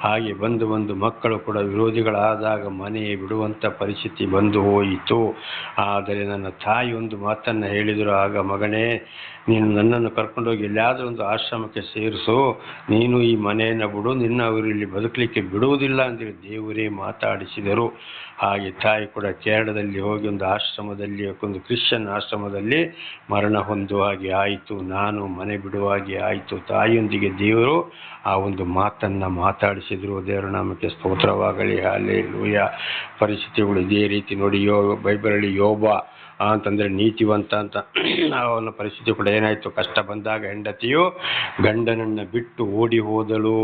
ಹಾಗೆ ಬಂದು ಮಕ್ಕಳ ಮಕ್ಕಳು ಕೂಡ ವಿರೋಧಿಗಳಾದಾಗ ಮನೆ ಬಿಡುವಂಥ ಪರಿಸ್ಥಿತಿ ಬಂದು ಹೋಯಿತು. ಆದರೆ ನನ್ನ ತಾಯಿ ಒಂದು ಮಾತನ್ನು ಹೇಳಿದರು, ಆಗ ಮಗನೇ, ನೀನು ನನ್ನನ್ನು ಕರ್ಕೊಂಡೋಗಿ ಎಲ್ಲಾದರೂ ಒಂದು ಆಶ್ರಮಕ್ಕೆ ಸೇರಿಸು, ನೀನು ಈ ಮನೆಯನ್ನು ಬಿಡು, ನಿನ್ನ ಅವರು ಇಲ್ಲಿ ಬದುಕಲಿಕ್ಕೆ ಬಿಡುವುದಿಲ್ಲ ಅಂತೇಳಿ ದೇವರೇ ಮಾತಾಡಿಸಿದರು. ಹಾಗೆ ತಾಯಿ ಕೂಡ ಕೇರಳದಲ್ಲಿ ಹೋಗಿ ಒಂದು ಆಶ್ರಮದಲ್ಲಿ, ಒಂದು ಕ್ರಿಶ್ಚಿಯನ್ ಆಶ್ರಮದಲ್ಲಿ ಮರಣ ಹೊಂದುವ ಹಾಗೆ ಆಯಿತು. ನಾನು ಮನೆ ಬಿಡುವ ಹಾಗೆ ಆಯಿತು. ತಾಯಿಯೊಂದಿಗೆ ದೇವರು ಆ ಒಂದು ಮಾತನ್ನು ಮಾತಾಡಿಸಿದರು. ದೇವರ ನಾಮಕ್ಕೆ ಸ್ತೋತ್ರವಾಗಲಿ. ಹಲ್ಲೆಲೂಯಾ. ಪರಿಸ್ಥಿತಿಗಳು ಇದೇ ರೀತಿ ನೋಡಿ. ಬೈಬಲಲ್ಲಿ ಯೋಬ ಅಂತಂದರೆ ನೀತಿವಂತ ಅಂತ ಅವನ ಪರಿಸ್ಥಿತಿ ಕೂಡ ಏನಾಯಿತು, ಕಷ್ಟ ಬಂದಾಗ ಹೆಂಡತಿಯು ಗಂಡನನ್ನು ಬಿಟ್ಟು ಓಡಿ ಹೋದಳು.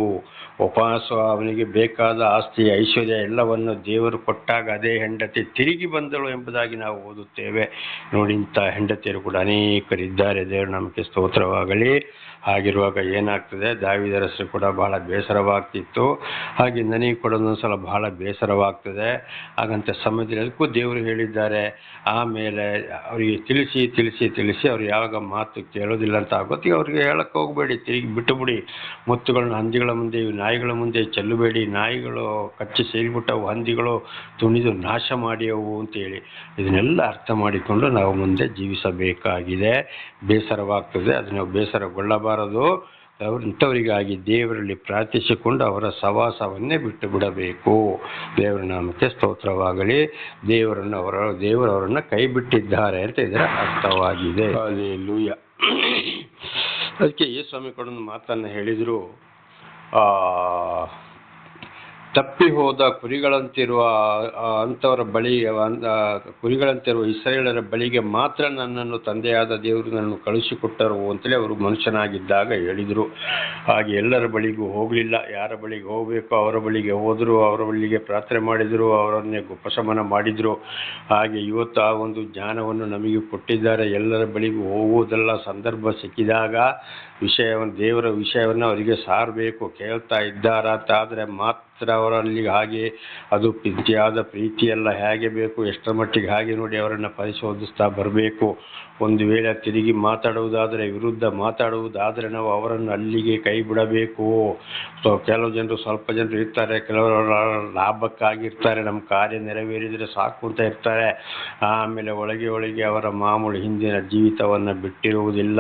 ಉಪವಾಸ ಅವನಿಗೆ ಬೇಕಾದ ಆಸ್ತಿ ಐಶ್ವರ್ಯ ಎಲ್ಲವನ್ನು ದೇವರು ಕೊಟ್ಟಾಗ ಅದೇ ಹೆಂಡತಿ ತಿರುಗಿ ಬಂದಳು ಎಂಬುದಾಗಿ ನಾವು ಓದುತ್ತೇವೆ. ನೋಡಿ, ಇಂಥ ಹೆಂಡತಿಯರು ಕೂಡ ಅನೇಕರಿದ್ದಾರೆ. ದೇವರು ನಮಗೆ ಸ್ತೋತ್ರವಾಗಲಿ. ಹಾಗಿರುವಾಗ ಏನಾಗ್ತದೆ, ದಾವೀದರ ಹೆಸರು ಕೂಡ ಬಹಳ ಬೇಸರವಾಗ್ತಿತ್ತು. ಹಾಗೆ ನನಗೆ ಕೂಡ ಒಂದೊಂದ್ಸಲ ಬಹಳ ಬೇಸರವಾಗ್ತದೆ. ಹಾಗಂತ ಸಮಯದಲ್ಲಿ ಅದಕ್ಕೂ ದೇವರು ಹೇಳಿದ್ದಾರೆ, ಆಮೇಲೆ ಅವರಿಗೆ ತಿಳಿಸಿ ತಿಳಿಸಿ ತಿಳಿಸಿ ಅವ್ರು ಯಾವಾಗ ಮಾತು ಕೇಳೋದಿಲ್ಲ ಅಂತ ಆಗೋತ್ತಿಗೆ ಅವ್ರಿಗೆ ಹೇಳಕ್ಕೆ ಹೋಗಬೇಡಿ, ತಿರುಗಿ ಬಿಟ್ಟುಬಿಡಿ. ಮುತ್ತುಗಳನ್ನ ಹಂದಿಗಳ ಮುಂದೆ, ನಾಯಿಗಳ ಮುಂದೆ ಚೆಲ್ಲಬೇಡಿ. ನಾಯಿಗಳು ಕಚ್ಚಿ ಸೇರಿಬಿಟ್ಟವು, ಹಂದಿಗಳು ತುಣಿದು ನಾಶ ಮಾಡಿಯವು ಅಂತೇಳಿ ಇದನ್ನೆಲ್ಲ ಅರ್ಥ ಮಾಡಿಕೊಂಡು ನಾವು ಮುಂದೆ ಜೀವಿಸಬೇಕಾಗಿದೆ. ಬೇಸರವಾಗ್ತದೆ, ಅದನ್ನು ಬೇಸರಗೊಳ್ಳಬಾರದು. ಇಂಥವರಿಗಾಗಿ ದೇವರಲ್ಲಿ ಪ್ರಾರ್ಥಿಸಿಕೊಂಡು ಅವರ ಸವಾಸವನ್ನೇ ಬಿಟ್ಟು ಬಿಡಬೇಕು. ದೇವರ ನಾಮಕ್ಕೆ ಸ್ತೋತ್ರವಾಗಲಿ. ದೇವರು ಅವರನ್ನು ಕೈ ಬಿಟ್ಟಿದ್ದಾರೆ ಅಂತ ಇದರ ಅರ್ಥವಾಗಿದೆ. ಹಲ್ಲೆಲೂಯಾ. ಅದಕ್ಕೆ ಯೇಸುಸ್ವಾಮಿ ಕೂಡ ಒಂದು ಮಾತನ್ನು ಹೇಳಿದರು, ತಪ್ಪಿ ಹೋದ ಕುರಿಗಳಂತಿರುವ ಅಂಥವರ ಬಳಿಗೆ, ಕುರಿಗಳಂತಿರುವ ಇಸ್ರಾಯೇಲರ ಬಳಿಗೆ ಮಾತ್ರ ನನ್ನನ್ನು ತಂದೆಯಾದ ದೇವರು ನನ್ನನ್ನು ಕಳುಹಿಸಿಕೊಟ್ಟರು ಅಂತೇಳಿ ಅವರು ಮನುಷ್ಯನಾಗಿದ್ದಾಗ ಹೇಳಿದರು. ಹಾಗೆ ಎಲ್ಲರ ಬಳಿಗೂ ಹೋಗಲಿಲ್ಲ. ಯಾರ ಬಳಿಗೆ ಹೋಗಬೇಕು ಅವರ ಬಳಿಗೆ ಹೋದರು, ಅವರ ಬಳಿಗೆ ಪ್ರಾರ್ಥನೆ ಮಾಡಿದರು, ಅವರನ್ನೇ ಉಪಶಮನ ಮಾಡಿದರು. ಹಾಗೆ ಇವತ್ತು ಆ ಒಂದು ಜ್ಞಾನವನ್ನು ನಮಗೆ ಕೊಟ್ಟಿದ್ದಾರೆ. ಎಲ್ಲರ ಬಳಿಗೂ ಹೋಗುವುದೆಲ್ಲ, ಸಂದರ್ಭ ಸಿಕ್ಕಿದಾಗ ದೇವರ ವಿಷಯವನ್ನು ಅವರಿಗೆ ಸಾರಬೇಕು. ಕೇಳ್ತಾ ಇದ್ದಾರಾ ಅಂತ ಆದರೆ ಮಾತ್ರ ಅವರಲ್ಲಿ ಹಾಗೆ ಅದು ಪ್ರೀತಿಯಾದ ಪ್ರೀತಿಯೆಲ್ಲ ಹೇಗೆ ಬೇಕು, ಎಷ್ಟರ ಮಟ್ಟಿಗೆ ಹಾಗೆ ನೋಡಿ ಅವರನ್ನು ಪರಿಶೋಧಿಸ್ತಾ ಬರಬೇಕು. ಒಂದು ವೇಳೆ ತಿರುಗಿ ಮಾತಾಡುವುದಾದರೆ, ವಿರುದ್ಧ ಮಾತಾಡುವುದಾದರೆ ನಾವು ಅವರನ್ನು ಅಲ್ಲಿಗೆ ಕೈ ಬಿಡಬೇಕು. ಕೆಲವು ಜನರು, ಸ್ವಲ್ಪ ಜನರು ಇರ್ತಾರೆ, ಕೆಲವರು ಲಾಭಕ್ಕಾಗಿರ್ತಾರೆ, ನಮ್ಮ ಕಾರ್ಯ ನೆರವೇರಿದರೆ ಸಾಕು ಅಂತ ಇರ್ತಾರೆ. ಆಮೇಲೆ ಒಳಗೆ ಒಳಗೆ ಅವರ ಮಾಮೂಲು ಹಿಂದಿನ ಜೀವಿತವನ್ನು ಬಿಟ್ಟಿರುವುದಿಲ್ಲ.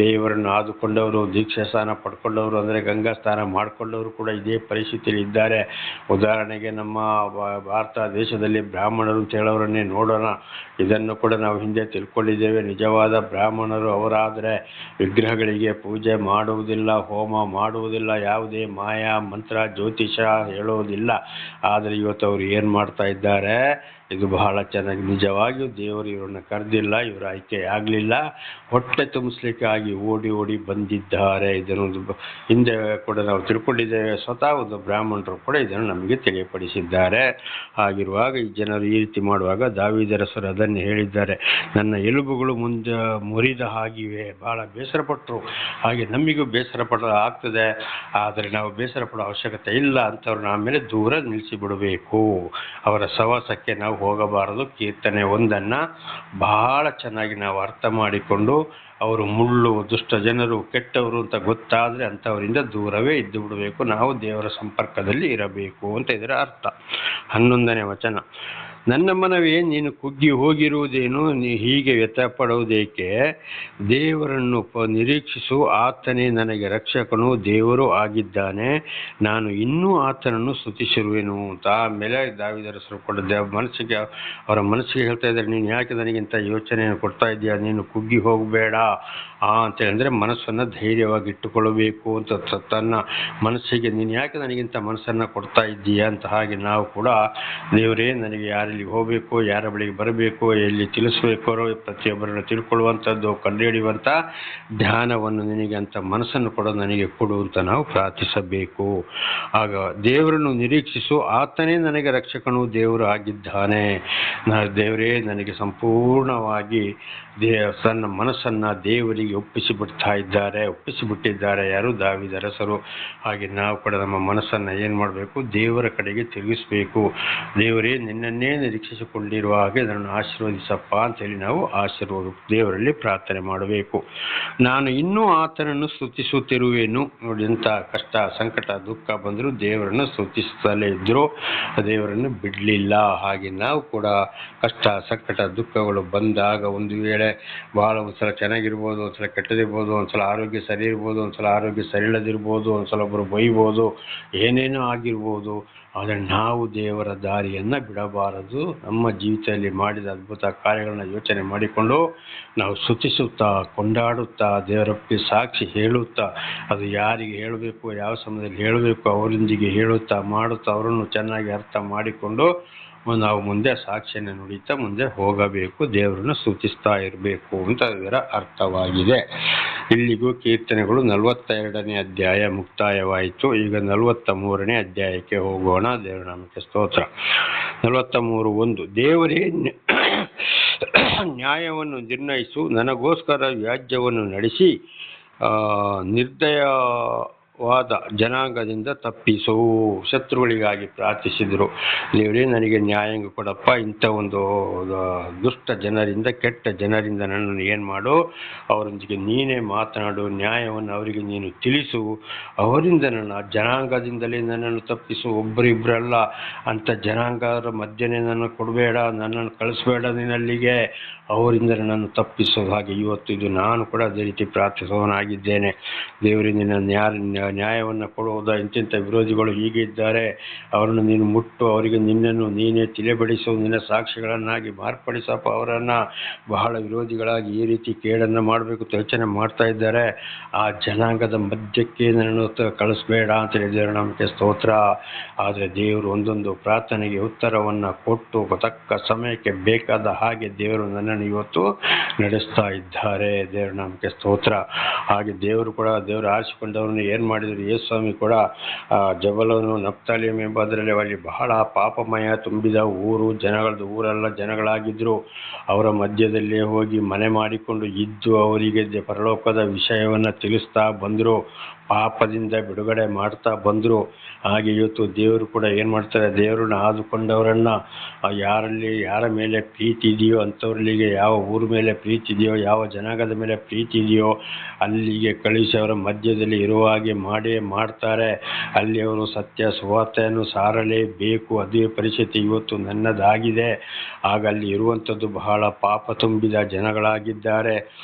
ದೇವರನ್ನು ಆದುಕೊಂಡವರು, ದೀಕ್ಷಾ ಸ್ಥಾನ ಪಡ್ಕೊಂಡವರು, ಅಂದರೆ ಗಂಗಾ ಸ್ನಾನ ಮಾಡಿಕೊಂಡವರು ಕೂಡ ಇದೇ ಪರಿಸ್ಥಿತಿಯಲ್ಲಿ ಇದ್ದಾರೆ. ಉದಾಹರಣೆಗೆ ನಮ್ಮ ಭಾರತ ದೇಶದಲ್ಲಿ ಬ್ರಾಹ್ಮಣರು ಅಂತ ಹೇಳೋರನ್ನೇ ನೋಡೋಣ. ಇದನ್ನು ಕೂಡ ನಾವು ಹಿಂದೆ ತಿಳ್ಕೊಂಡಿದ್ದೇವೆ. ನಿಜವಾದ ಬ್ರಾಹ್ಮಣರು ಅವರಾದರೆ ವಿಗ್ರಹಗಳಿಗೆ ಪೂಜೆ ಮಾಡುವುದಿಲ್ಲ, ಹೋಮ ಮಾಡುವುದಿಲ್ಲ, ಯಾವುದೇ ಮಾಯಾ ಮಂತ್ರ ಜ್ಯೋತಿಷ ಹೇಳುವುದಿಲ್ಲ. ಆದರೆ ಇವತ್ತು ಅವರು ಏನು ಮಾಡ್ತಾ ಇದ್ದಾರೆ, ಇದು ಬಹಳ ಚೆನ್ನಾಗಿ, ನಿಜವಾಗಿಯೂ ದೇವರು ಇವರನ್ನು ಕರೆದಿಲ್ಲ, ಇವರ ಆಯ್ಕೆ ಆಗಲಿಲ್ಲ, ಹೊಟ್ಟೆ ತುಂಬಿಸ್ಲಿಕ್ಕಾಗಿ ಓಡಿ ಓಡಿ ಬಂದಿದ್ದಾರೆ. ಇದನ್ನು ಹಿಂದೆ ಕೂಡ ನಾವು ತಿಳ್ಕೊಂಡಿದ್ದೇವೆ. ಸ್ವತಃ ಒಂದು ಬ್ರಾಹ್ಮಣರು ಕೂಡ ಇದನ್ನು ನಮಗೆ ತಿಳಿಯಪಡಿಸಿದ್ದಾರೆ. ಹಾಗಿರುವಾಗ ಈ ಜನರು ಈ ರೀತಿ ಮಾಡುವಾಗ ದಾವೀದರಸರು ಅದನ್ನು ಹೇಳಿದ್ದಾರೆ, ನನ್ನ ಎಲುಬುಗಳು ಮುಂದೆ ಮುರಿದ ಹಾಗಿವೆ. ಬಹಳ ಬೇಸರಪಟ್ಟರು. ಹಾಗೆ ನಮಗೂ ಬೇಸರ ಆಗ್ತದೆ. ಆದರೆ ನಾವು ಬೇಸರ ಪಡೋ ಅವಶ್ಯಕತೆ ಇಲ್ಲ. ಅಂಥವ್ರನ್ನ ಆಮೇಲೆ ದೂರ ನಿಲ್ಲಿಸಿಬಿಡಬೇಕು. ಅವರ ಸವಾಸಕ್ಕೆ ನಾವು ಹೋಗಬಾರದು. ಕೀರ್ತನೆ 1 ಬಹಳ ಚೆನ್ನಾಗಿ ನಾವು ಅರ್ಥ ಮಾಡಿಕೊಂಡು, ಅವರು ಮುಳ್ಳು, ದುಷ್ಟ ಜನರು, ಕೆಟ್ಟವರು ಅಂತ ಗೊತ್ತಾದರೆ ಅಂಥವರಿಂದ ದೂರವೇ ಇದ್ದು ಬಿಡಬೇಕು. ನಾವು ದೇವರ ಸಂಪರ್ಕದಲ್ಲಿ ಇರಬೇಕು ಅಂತ ಇದರ ಅರ್ಥ. 11ನೇ ವಚನ, ನನ್ನ ಮನವೇ, ನೀನು ಕುಗ್ಗಿ ಹೋಗಿರುವುದೇನು, ನೀ ಹೀಗೆ ವ್ಯಥಪಡುವುದೇಕೆ? ದೇವರನ್ನು ನಿರೀಕ್ಷಿಸು, ಆತನೇ ನನಗೆ ರಕ್ಷಕನು, ದೇವರು ಆಗಿದ್ದಾನೆ, ನಾನು ಇನ್ನೂ ಆತನನ್ನು ಸ್ತುತಿಸಿರುವೆನು ಅಂತ. ಆಮೇಲೆ ದಾವೀದರಸರು ಕೂಡ ಅವರ ಮನಸ್ಸಿಗೆ ಹೇಳ್ತಾ ಇದ್ದಾರೆ, ನೀನು ಯಾಕೆ ನನಗಿಂತ ಯೋಚನೆಯನ್ನು ಕೊಡ್ತಾ ಇದ್ದೀಯಾ, ನೀನು ಕುಗ್ಗಿ ಹೋಗಬೇಡ ಅಂತೇಳಿ, ಅಂದರೆ ಮನಸ್ಸನ್ನು ಧೈರ್ಯವಾಗಿ ಇಟ್ಟುಕೊಳ್ಳಬೇಕು ಅಂತ. ತನ್ನ ಮನಸ್ಸಿಗೆ ನೀನು ಯಾಕೆ ನನಗಿಂತ ಮನಸ್ಸನ್ನು ಕೊಡ್ತಾ ಇದ್ದೀಯಾ ಅಂತ. ಹಾಗೆ ನಾವು ಕೂಡ ದೇವರೇ, ನನಗೆ ಯಾರಲ್ಲಿ ಹೋಗಬೇಕು, ಯಾರ ಬಳಿಗೆ ಬರಬೇಕು, ಎಲ್ಲಿ ತಿಳಿಸ್ಬೇಕು, ಪ್ರತಿಯೊಬ್ಬರನ್ನು ತಿಳ್ಕೊಳ್ಳುವಂಥದ್ದು, ಕಂಡುಹಿಡಿಯುವಂಥ ಧ್ಯಾನವನ್ನು ನಿನಗೆ ಅಂತ ಮನಸ್ಸನ್ನು ಕೂಡ ನನಗೆ ಕೊಡು ಅಂತ ನಾವು ಪ್ರಾರ್ಥಿಸಬೇಕು. ಆಗ ದೇವರನ್ನು ನಿರೀಕ್ಷಿಸು, ಆತನೇ ನನಗೆ ರಕ್ಷಕನು, ದೇವರು ಆಗಿದ್ದಾನೆ. ದೇವರೇ ನನಗೆ ಸಂಪೂರ್ಣವಾಗಿ ತನ್ನ ಮನಸ್ಸನ್ನು ದೇವರಿಗೆ ಒಪ್ಪಿಸಿಬಿಟ್ಟಿದ್ದಾರೆ. ಯಾರು? ದಾವೀದರಸರು. ಹಾಗೆ ನಾವು ಕೂಡ ನಮ್ಮ ಮನಸ್ಸನ್ನು ಏನು ಮಾಡಬೇಕು, ದೇವರ ಕಡೆಗೆ ತಿರುಗಿಸಬೇಕು. ದೇವರೇ, ನಿನ್ನನ್ನೇ ನಿರೀಕ್ಷಿಸಿಕೊಂಡಿರುವ ಹಾಗೆ ನನ್ನನ್ನು ಆಶೀರ್ವದಿಸಪ್ಪ ಅಂತೇಳಿ ನಾವು ದೇವರಲ್ಲಿ ಪ್ರಾರ್ಥನೆ ಮಾಡಬೇಕು. ನಾನು ಇನ್ನೂ ಆತನನ್ನು ಸ್ತುತಿಸುತ್ತಿರುವೆನು. ನೋಡಿ, ಎಂಥ ಕಷ್ಟ, ಸಂಕಟ, ದುಃಖ ಬಂದರೂ ದೇವರನ್ನು ಸ್ತುತಿಸುತ್ತಲೇ ಇದ್ದರು, ದೇವರನ್ನು ಬಿಡಲಿಲ್ಲ. ಹಾಗೆ ನಾವು ಕೂಡ ಕಷ್ಟ, ಸಂಕಟ, ದುಃಖಗಳು ಬಂದಾಗ ಒಂದು ವೇಳೆ ಭಾಳ ಒಂದ್ಸಲ ಚೆನ್ನಾಗಿರ್ಬೋದು, ಒಂದ್ಸಲ ಕೆಟ್ಟದಿರ್ಬೋದು, ಒಂದ್ಸಲ ಆರೋಗ್ಯ ಸರಿ ಇರ್ಬೋದು, ಒಂದ್ಸಲ ಆರೋಗ್ಯ ಸರಿ ಇಲ್ಲದಿರ್ಬೋದು, ಒಂದ್ಸಲ ಒಬ್ಬರು ಬೈಬೋದು, ಏನೇನೋ ಆಗಿರ್ಬೋದು. ಆದರೆ ನಾವು ದೇವರ ದಾರಿಯನ್ನು ಬಿಡಬಾರದು. ನಮ್ಮ ಜೀವಿತದಲ್ಲಿ ಮಾಡಿದ ಅದ್ಭುತ ಕಾರ್ಯಗಳನ್ನ ಯೋಚನೆ ಮಾಡಿಕೊಂಡು ನಾವು ಸ್ತುತಿಸುತ್ತಾ, ಕೊಂಡಾಡುತ್ತಾ, ದೇವರೊಪ್ಪಿಗೆ ಸಾಕ್ಷಿ ಹೇಳುತ್ತಾ, ಅದು ಯಾರಿಗೆ ಹೇಳಬೇಕು, ಯಾವ ಸಮಯದಲ್ಲಿ ಹೇಳಬೇಕು, ಅವರೊಂದಿಗೆ ಹೇಳುತ್ತಾ ಮಾಡುತ್ತಾ ಅವರನ್ನು ಚೆನ್ನಾಗಿ ಅರ್ಥ ಮಾಡಿಕೊಂಡು ನಾವು ಮುಂದೆ ಸಾಕ್ಷಿಯನ್ನು ನುಡಿತಾ ಮುಂದೆ ಹೋಗಬೇಕು, ದೇವರನ್ನು ಸ್ತುತಿಸ್ತಾ ಇರಬೇಕು ಅಂತ ಇದರ ಅರ್ಥವಾಗಿದೆ. ಇಲ್ಲಿಗೂ ಕೀರ್ತನೆಗಳು 42ನೇ ಅಧ್ಯಾಯ ಮುಕ್ತಾಯವಾಯಿತು. ಈಗ 43ನೇ ಅಧ್ಯಾಯಕ್ಕೆ ಹೋಗೋಣ. ದೇವರ ನಾಮಕ್ಕೆ ಸ್ತೋತ್ರ. 43:1 ದೇವರೇ ನ್ಯಾಯವನ್ನು ನಿರ್ಣಯಿಸು, ನನಗೋಸ್ಕರ ವ್ಯಾಜ್ಯವನ್ನು ನಡೆಸಿ ನಿರ್ದಯವಾದ ಜನಾಂಗದಿಂದ ತಪ್ಪಿಸು. ಶತ್ರುಗಳಿಗಾಗಿ ಪ್ರಾರ್ಥಿಸಿದರು. ದೇವರೇ ನನಗೆ ನ್ಯಾಯಾಂಗ ಕೊಡಪ್ಪ, ಇಂಥ ಒಂದು ದುಷ್ಟ ಜನರಿಂದ, ಕೆಟ್ಟ ಜನರಿಂದ ನನ್ನನ್ನು ಏನು ಮಾಡು, ಅವರೊಂದಿಗೆ ನೀನೇ ಮಾತನಾಡು, ನ್ಯಾಯವನ್ನು ಅವರಿಗೆ ನೀನು ತಿಳಿಸು, ಅವರಿಂದ ನನ್ನ ಜನಾಂಗದಿಂದಲೇ ನನ್ನನ್ನು ತಪ್ಪಿಸು. ಒಬ್ಬರಿಬ್ಬರಲ್ಲ, ಅಂಥ ಜನಾಂಗರ ಮಧ್ಯೆ ನನ್ನನ್ನು ಕೊಡಬೇಡ, ನನ್ನನ್ನು ಕಳಿಸ್ಬೇಡ ನಿನ್ನಲ್ಲಿಗೆ, ಅವರಿಂದ ನನ್ನನ್ನು ತಪ್ಪಿಸೋದು. ಹಾಗೆ ಇವತ್ತು ಇದು ನಾನು ಕೂಡ ಅದೇ ರೀತಿ ಪ್ರಾರ್ಥಿಸೋನಾಗಿದ್ದೇನೆ. ದೇವರೇ ನಿನ್ನ ನ್ಯಾಯವನ್ನು ಕೊಡುವುದ, ಇಂತಿಂಥ ವಿರೋಧಿಗಳು ಹೀಗೆ ಇದ್ದಾರೆ, ಅವರನ್ನು ನೀನು ಮುಟ್ಟು, ಅವರಿಗೆ ನಿನ್ನನ್ನು ನೀನೇ ತಿಳಿಬಡಿಸು, ನಿನ್ನ ಸಾಕ್ಷಿಗಳನ್ನಾಗಿ ಮಾರ್ಪಡಿಸಪ್ಪ. ಅವರನ್ನು ಬಹಳ ವಿರೋಧಿಗಳಾಗಿ ಈ ರೀತಿ ಕೇಡನ್ನು ಮಾಡಬೇಕು ಯೋಚನೆ ಮಾಡ್ತಾ ಇದ್ದಾರೆ, ಆ ಜನಾಂಗದ ಮಧ್ಯಕ್ಕೆ ನನ್ನನ್ನು ಕಳಿಸ್ಬೇಡ ಅಂತ ಹೇಳಿದ್ದಾರೆ. ನಮಗೆ ಸ್ತೋತ್ರ. ಆದರೆ ದೇವರು ಒಂದೊಂದು ಪ್ರಾರ್ಥನೆಗೆ ಉತ್ತರವನ್ನು ಕೊಟ್ಟು ತಕ್ಕ ಸಮಯಕ್ಕೆ ಬೇಕಾದ ಹಾಗೆ ದೇವರು ನನ್ನನ್ನು ಇವತ್ತು ನಡೆಸ್ತಾ ಇದ್ದಾರೆ. ದೇವರ ನಾಮಕ್ಕೆ ಸ್ತೋತ್ರ. ಹಾಗೆ ದೇವರು ಕೂಡ, ದೇವರು ಆರಿಸಿಕೊಂಡವರನ್ನು ಏನು ಮಾಡಿದರು, ಯೇಸುಸ್ವಾಮಿ ಕೂಡ ಜಬಲನು ನಫ್ತಾಲಿಮ್ ಎಂಬ ಅದರಲ್ಲಿ ಅಲ್ಲಿ ಬಹಳ ಪಾಪಮಯ ತುಂಬಿದ ಊರು, ಊರೆಲ್ಲ ಜನಗಳಾಗಿದ್ದರು. ಅವರ ಮಧ್ಯದಲ್ಲೇ ಹೋಗಿ ಮನೆ ಮಾಡಿಕೊಂಡು ಇದ್ದು ಅವರಿಗೆ ಪರಲೋಕದ ವಿಷಯವನ್ನು ತಿಳಿಸ್ತಾ ಬಂದರು, ಪಾಪದಿಂದ ಬಿಡುಗಡೆ ಮಾಡ್ತಾ ಬಂದರು. ಹಾಗೆ ಇವತ್ತು ದೇವರು ಕೂಡ ಏನು ಮಾಡ್ತಾರೆ, ದೇವರನ್ನ ಆದುಕೊಂಡವರನ್ನು ಯಾರ ಮೇಲೆ ಪ್ರೀತಿ ಇದೆಯೋ ಅಂಥವ್ರಲ್ಲಿಗೆ, ಯಾವ ಊರ ಮೇಲೆ ಪ್ರೀತಿ ಇದೆಯೋ, ಯಾವ ಜನಾಂಗದ ಮೇಲೆ ಪ್ರೀತಿ ಇದೆಯೋ ಅಲ್ಲಿಗೆ ಕಳಿಸಿ ಅವರ ಮಧ್ಯದಲ್ಲಿ ಇರುವ ಹಾಗೆ ಮಾಡ್ತಾರೆ. ಅಲ್ಲಿ ಅವರು ಸತ್ಯ ಸುವಾರ್ತೆಯನ್ನು ಸಾರಲೇಬೇಕು. ಅದೇ ಪರಿಸ್ಥಿತಿ ಇವತ್ತು ನನ್ನದಾಗಿದೆ. ಆಗ ಅಲ್ಲಿ ಇರುವಂಥದ್ದು ಬಹಳ ಪಾಪ ತುಂಬಿದ ಜನಗಳಾಗಿದ್ದಾರೆ.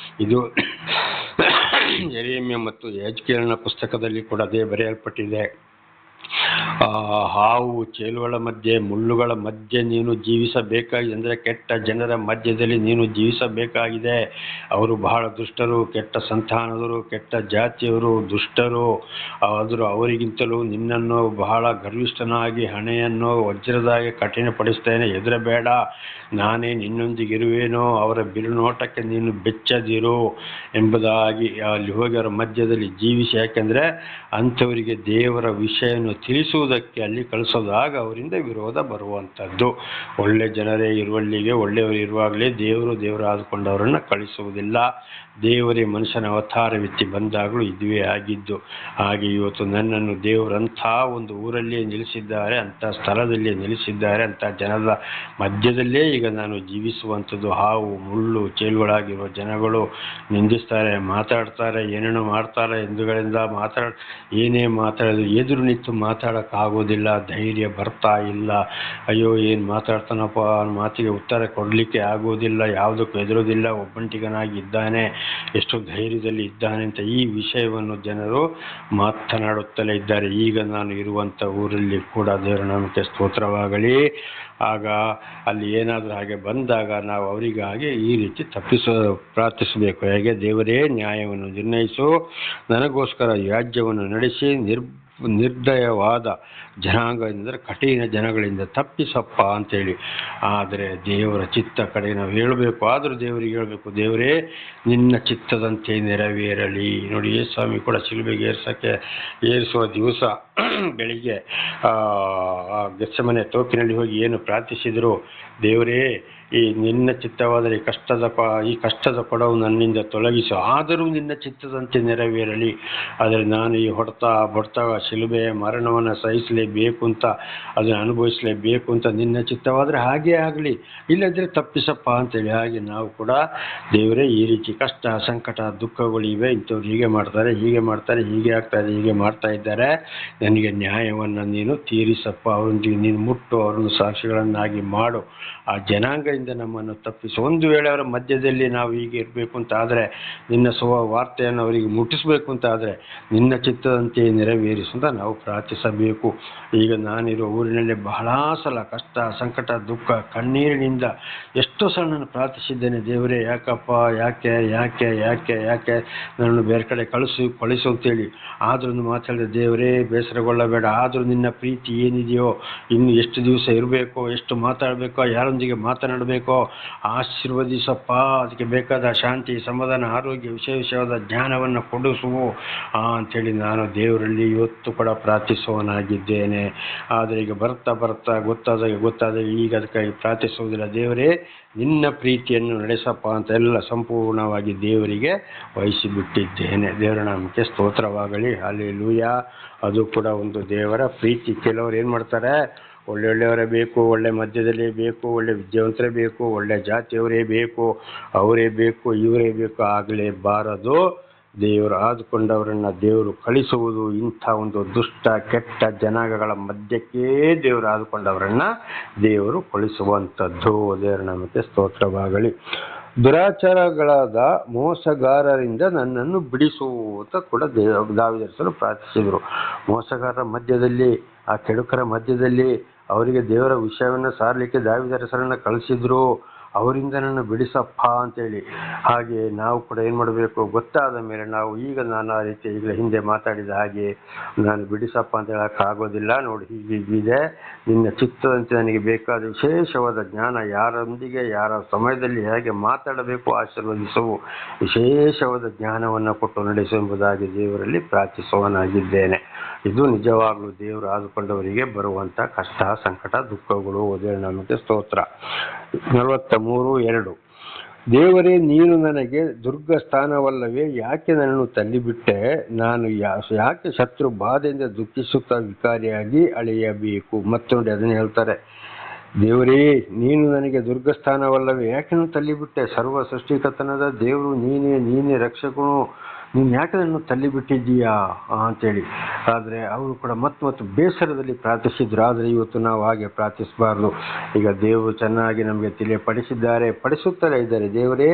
ಇದು ಯೆರೆಮೀಯ ಮತ್ತು ಯೆಹೆಜ್ಕೇಲನ ಪುಸ್ತಕದಲ್ಲಿ ಕೂಡ ಅದೇ ಬರೆಯಲ್ಪಟ್ಟಿದೆ. ಹಾವು ಚೇಳುಗಳ ಮಧ್ಯೆ, ಮುಳ್ಳುಗಳ ಮಧ್ಯೆ ನೀನು ಜೀವಿಸಬೇಕಾಗಿದೆ. ಅಂದರೆ ಕೆಟ್ಟ ಜನರ ಮಧ್ಯದಲ್ಲಿ ನೀನು ಜೀವಿಸಬೇಕಾಗಿದೆ. ಅವರು ಬಹಳ ದುಷ್ಟರು, ಕೆಟ್ಟ ಸಂತಾನದವರು, ಕೆಟ್ಟ ಜಾತಿಯವರು, ದುಷ್ಟರು. ಆದರೂ ಅವರಿಗಿಂತಲೂ ನಿನ್ನನ್ನು ಬಹಳ ಗರ್ವಿಷ್ಠನಾಗಿ ಹಣೆಯನ್ನು ವಜ್ರದಾಗಿ ಕಠಿಣಪಡಿಸ್ತೇನೆ, ಹೆದರಬೇಡ, ನಾನೇ ನಿನ್ನೊಂದಿಗಿರುವೇನೋ, ಅವರ ಬಿರುನೋಟಕ್ಕೆ ನೀನು ಬೆಚ್ಚದಿರು ಎಂಬುದಾಗಿ ಅಲ್ಲಿ ಹೋಗಿ ಅವರ ಮಧ್ಯದಲ್ಲಿ ಜೀವಿಸಿ. ಯಾಕೆಂದರೆ ಅಂಥವರಿಗೆ ದೇವರ ವಿಷಯವನ್ನು ತಿಳಿಸುವುದಕ್ಕೆ ಅಲ್ಲಿ ಕಳಿಸೋದಾಗ ಅವರಿಂದ ವಿರೋಧ ಬರುವಂಥದ್ದು. ಒಳ್ಳೆ ಜನರೇ ಇರುವಲ್ಲಿಗೆ, ಒಳ್ಳೆಯವರು ಇರುವಾಗಲೇ ದೇವರು ಆದುಕೊಂಡವರನ್ನು ಕಳಿಸುವುದಿಲ್ಲ. ದೇವರೇ ಮನುಷ್ಯನ ಅವತಾರವೆತ್ತಿ ಬಂದಾಗಲೂ ಇದುವೇ ಆಗಿದ್ದು. ಹಾಗೆ ಇವತ್ತು ನನ್ನನ್ನು ದೇವರಂಥ ಒಂದು ಊರಲ್ಲಿಯೇ ನಿಲ್ಲಿಸಿದ್ದಾರೆ, ಅಂಥ ಸ್ಥಳದಲ್ಲಿಯೇ ನಿಲ್ಲಿಸಿದ್ದಾರೆ, ಅಂಥ ಜನರ ಮಧ್ಯದಲ್ಲೇ ಈಗ ನಾನು ಜೀವಿಸುವಂಥದ್ದು. ಹಾವು ಮುಳ್ಳು ಚೇಳುಗಳಾಗಿರುವ ಜನಗಳು ನಿಂದಿಸ್ತಾರೆ, ಮಾತಾಡ್ತಾರೆ, ಏನೇನೋ ಮಾಡ್ತಾರೆ, ಹಿಂದುಗಳಿಂದ ಏನೇ ಮಾತಾಡಿದ್ರು ಎದುರು ನಿಂತು ಮಾತಾಡೋಕ್ಕಾಗೋದಿಲ್ಲ, ಧೈರ್ಯ ಬರ್ತಾ ಇಲ್ಲ. ಅಯ್ಯೋ ಏನು ಮಾತಾಡ್ತಾನಪ್ಪ, ಮಾತಿಗೆ ಉತ್ತರ ಕೊಡಲಿಕ್ಕೆ ಆಗೋದಿಲ್ಲ, ಯಾವುದಕ್ಕೂ ಹೆದರೋದಿಲ್ಲ, ಒಬ್ಬಂಟಿಗನಾಗಿ ಇದ್ದಾನೆ, ಎಷ್ಟು ಧೈರ್ಯದಲ್ಲಿ ಇದ್ದಾನೆ ಅಂತ ಈ ವಿಷಯವನ್ನು ಜನರು ಮಾತನಾಡುತ್ತಲೇ ಇದ್ದಾರೆ. ಈಗ ನಾನು ಇರುವಂಥ ಊರಲ್ಲಿ ಕೂಡ ದೇವರ ನಾಮಕ್ಕೆ ಸ್ತೋತ್ರವಾಗಲಿ. ಆಗ ಅಲ್ಲಿ ಏನಾದರೂ ಹಾಗೆ ಬಂದಾಗ ನಾವು ಅವರಿಗಾಗಿ ಈ ರೀತಿ ಪ್ರಾರ್ಥಿಸಬೇಕು. ಹೇಗೆ, ದೇವರೇ ನ್ಯಾಯವನ್ನು ನಿರ್ಣಯಿಸು, ನನಗೋಸ್ಕರ ವ್ಯಾಜ್ಯವನ್ನು ನಡೆಸಿ ನಿರ್ದಯವಾದ ಜನಾಂಗದಿಂದ, ಕಠಿಣ ಜನಗಳಿಂದ ತಪ್ಪಿಸಪ್ಪ ಅಂತೇಳಿ. ಆದರೆ ದೇವರ ಚಿತ್ತ ಕಡೆ ನಾವು ಹೇಳಬೇಕು. ಆದರೂ ದೇವರಿಗೆ ಹೇಳಬೇಕು, ದೇವರೇ ನಿನ್ನ ಚಿತ್ತದಂತೆ ನೆರವೇರಲಿ. ನೋಡಿ, ಯೇಸುಸ್ವಾಮಿ ಕೂಡ ಶಿಲುಬೆಗೆ ಏರಿಸುವ ದಿವಸ ಬೆಳಿಗ್ಗೆ ಗೆತ್ಸೆಮನೆ ತೋಪಿನಲ್ಲಿ ಹೋಗಿ ಏನು ಪ್ರಾರ್ಥಿಸಿದರು, ದೇವರೇ ಈ ನಿನ್ನ ಚಿತ್ತವಾದರೆ ಈ ಕಷ್ಟದ ಕೊಡವು ನನ್ನಿಂದ ತೊಲಗಿಸು, ಆದರೂ ನಿನ್ನ ಚಿತ್ತದಂತೆ ನೆರವೇರಲಿ. ಆದರೆ ನಾನು ಈ ಬಡ್ತ ಶಿಲುಬೆಯ ಮರಣವನ್ನು ಸಹಿಸಲೇಬೇಕು ಅಂತ, ಅದನ್ನು ಅನುಭವಿಸಲೇಬೇಕು ಅಂತ ನಿನ್ನ ಚಿತ್ತವಾದರೆ ಹಾಗೇ ಆಗಲಿ, ಇಲ್ಲದ್ರೆ ತಪ್ಪಿಸಪ್ಪ ಅಂತೇಳಿ. ಹಾಗೆ ನಾವು ಕೂಡ ದೇವರೇ ಈ ರೀತಿ ಕಷ್ಟ ಸಂಕಟ ದುಃಖಗಳು ಇವೆ, ಇಂಥವ್ರು ಹೀಗೆ ಮಾಡ್ತಾರೆ ಹೀಗೆ ಆಗ್ತಾರೆ ಹೀಗೆ ಮಾಡ್ತಾ ಇದ್ದಾರೆ, ನನಗೆ ನ್ಯಾಯವನ್ನು ನೀನು ತೀರಿಸಪ್ಪ, ಅವರೊಂದಿಗೆ ನೀನು ಮುಟ್ಟು ಅವರನ್ನು ಸಾಕ್ಷಿಗಳನ್ನಾಗಿ ಮಾಡು, ಆ ಜನಾಂಗದಿಂದ ನಮ್ಮನ್ನು ತಪ್ಪಿಸು. ಒಂದು ವೇಳೆ ಅವರ ಮಧ್ಯದಲ್ಲಿ ನಾವು ಹೀಗೆ ಇರಬೇಕು ಅಂತ ಆದರೆ, ನಿನ್ನ ವಾರ್ತೆಯನ್ನು ಅವರಿಗೆ ಮುಟ್ಟಿಸಬೇಕು ಅಂತ ಆದರೆ ನಿನ್ನ ಚಿತ್ತದಂತೆ ನೆರವೇರಿಸು ಅಂತ ನಾವು ಪ್ರಾರ್ಥಿಸಬೇಕು. ಈಗ ನಾನಿರೋ ಊರಿನಲ್ಲಿ ಬಹಳ ಸಲ ಕಷ್ಟ ಸಂಕಟ ದುಃಖ ಕಣ್ಣೀರಿನಿಂದ ಎಷ್ಟೋ ಸಲ ನಾನು ಪ್ರಾರ್ಥಿಸಿದ್ದೇನೆ, ದೇವರೇ ಯಾಕಪ್ಪ, ಯಾಕೆ ನನ್ನನ್ನು ಬೇರೆ ಕಡೆ ಕಳಿಸು ಅಂತೇಳಿ. ಆದರೂ ಮಾತಾಡಿದ ದೇವರೇ ಬೇಸರಗೊಳ್ಳಬೇಡ, ಆದರೂ ನಿನ್ನ ಪ್ರೀತಿ ಏನಿದೆಯೋ, ಇನ್ನು ಎಷ್ಟು ದಿವಸ ಇರಬೇಕೋ, ಎಷ್ಟು ಮಾತಾಡಬೇಕೋ, ಯಾರೊಂದಿಗೆ ಮಾತನಾಡಬೇಕೋ ಆಶೀರ್ವದಿಸಪ್ಪ, ಅದಕ್ಕೆ ಬೇಕಾದ ಶಾಂತಿ ಸಮಾಧಾನ ಆರೋಗ್ಯ ವಿಷಯವಾದ ಜ್ಞಾನವನ್ನು ಕೊಡಿಸು ಅಂಥೇಳಿ ನಾನು ದೇವರಲ್ಲಿ ಇವತ್ತು ಕೂಡ ಪ್ರಾರ್ಥಿಸುವನಾಗಿದ್ದೇನೆ. ಆದರೆ ಈಗ ಬರ್ತಾ ಗೊತ್ತಾದ ಈಗ ಅದಕ್ಕಾಗಿ ಪ್ರಾರ್ಥಿಸುವುದಿಲ್ಲ. ದೇವರೇ ನಿನ್ನ ಪ್ರೀತಿಯನ್ನು ನಡೆಸಪ್ಪ ಅಂತ ಎಲ್ಲ ಸಂಪೂರ್ಣವಾಗಿ ದೇವರಿಗೆ ವಹಿಸಿಬಿಟ್ಟಿದ್ದೇನೆ. ದೇವರ ನಾಮಕ್ಕೆ ಸ್ತೋತ್ರವಾಗಲಿ. ಹಲ್ಲೆಲೂಯಾ. ಅದು ಕೂಡ ಒಂದು ದೇವರ ಪ್ರೀತಿ. ಕೆಲವರು ಏನು ಮಾಡ್ತಾರೆ, ಒಳ್ಳೆಯವರೇ ಬೇಕು, ಒಳ್ಳೆ ಮಧ್ಯದಲ್ಲೇ ಬೇಕು, ಒಳ್ಳೆ ವಿದ್ಯಾವಂತರೇ ಬೇಕು, ಒಳ್ಳೆ ಜಾತಿಯವರೇ ಬೇಕು, ಅವರೇ ಬೇಕು, ಇವರೇ ಬೇಕು ಆಗಲೇಬಾರದು. ದೇವರು ಆದುಕೊಂಡವರನ್ನು ದೇವರು ಕಳಿಸುವುದು ಇಂಥ ಒಂದು ದುಷ್ಟ ಕೆಟ್ಟ ಜನಾಂಗಗಳ ಮಧ್ಯಕ್ಕೇ ದೇವರು ಆದುಕೊಂಡವರನ್ನು ದೇವರು ಕಳಿಸುವಂಥದ್ದು. ದೇವರ ನಾಮಕ್ಕೆ ಸ್ತೋತ್ರವಾಗಲಿ. ದುರಾಚಾರಗಳಾದ ಮೋಸಗಾರರಿಂದ ನನ್ನನ್ನು ಬಿಡಿಸು ಅಂತ ಕೂಡ ದಾವೀದರಸರು ಪ್ರಾರ್ಥಿಸಿದರು. ಮೋಸಗಾರರ ಮಧ್ಯದಲ್ಲಿ, ಆ ಕೆಡುಕರ ಮಧ್ಯದಲ್ಲಿ ಅವರಿಗೆ ದೇವರ ವಿಷಯವನ್ನು ಸಾರಲಿಕ್ಕೆ ದಾವೀದರಸರನ್ನು ಕಳಿಸಿದ್ರು. ಅವರಿಂದ ನನ್ನ ಬಿಡಿಸಪ್ಪ ಅಂತೇಳಿ. ಹಾಗೆ ನಾವು ಕೂಡ ಏನು ಮಾಡಬೇಕು, ಗೊತ್ತಾದ ಮೇಲೆ ನಾವು ಈಗ ನಾನು ಆ ರೀತಿ ಈಗ ಹಿಂದೆ ಮಾತಾಡಿದ ಹಾಗೆ ನಾನು ಬಿಡಿಸಪ್ಪ ಅಂತ ಹೇಳೋಕ್ಕಾಗೋದಿಲ್ಲ. ನೋಡಿ ಹೀಗಿದೆ, ನಿನ್ನ ಚಿತ್ತದಂತೆ ನನಗೆ ಬೇಕಾದ ವಿಶೇಷವಾದ ಜ್ಞಾನ, ಯಾರೊಂದಿಗೆ ಯಾರ ಸಮಯದಲ್ಲಿ ಹೇಗೆ ಮಾತಾಡಬೇಕು ಆಶೀರ್ವದಿಸುವು, ವಿಶೇಷವಾದ ಜ್ಞಾನವನ್ನು ಕೊಟ್ಟು ನಡೆಸು ಎಂಬುದಾಗಿ ದೇವರಲ್ಲಿ ಪ್ರಾರ್ಥಿಸುವನಾಗಿದ್ದೇನೆ. ಇದು ನಿಜವಾಗಲೂ ದೇವರು ಆದುಕೊಂಡವರಿಗೆ ಬರುವಂಥ ಕಷ್ಟ ಸಂಕಟ ದುಃಖಗಳು. ದೇವರ ನಾಮಕ್ಕೆ ಸ್ತೋತ್ರ. 43:2 ದೇವರೇ ನೀನು ನನಗೆ ದುರ್ಗ ಸ್ಥಾನವಲ್ಲವೇ, ಯಾಕೆ ನನ್ನನ್ನು ತಳ್ಳಿಬಿಟ್ಟೆ, ನಾನು ಯಾಕೆ ಶತ್ರು ಬಾಧೆಯಿಂದ ದುಃಖಿಸುತ್ತಾ ವಿಕಾರಿಯಾಗಿ ಅಳೆಯಬೇಕು. ಮತ್ತೊಂದು ಅದನ್ನು ಹೇಳ್ತಾರೆ, ದೇವರೇ ನೀನು ನನಗೆ ದುರ್ಗಸ್ಥಾನವಲ್ಲವೇ, ಯಾಕೆ ನಾನು ತಳ್ಳಿಬಿಟ್ಟೆ, ಸರ್ವ ಸೃಷ್ಟಿಕರ್ತನಾದ ದೇವರು ನೀನೇ ರಕ್ಷಕನು, ನೀನು ಯಾಕೆ ನನ್ನನ್ನು ತಳ್ಳಿಬಿಟ್ಟಿದ್ದೀಯಾ ಅಂತೇಳಿ. ಆದರೆ ಅವರು ಕೂಡ ಮತ್ತು ಬೇಸರದಲ್ಲಿ ಪ್ರಾರ್ಥಿಸಿದ್ರು. ಆದರೆ ಇವತ್ತು ನಾವು ಹಾಗೆ ಪ್ರಾರ್ಥಿಸಬಾರ್ದು. ಈಗ ದೇವರು ಚೆನ್ನಾಗಿ ನಮಗೆ ಪಡಿಸುತ್ತಲೇ ಇದ್ದಾರೆ. ದೇವರೇ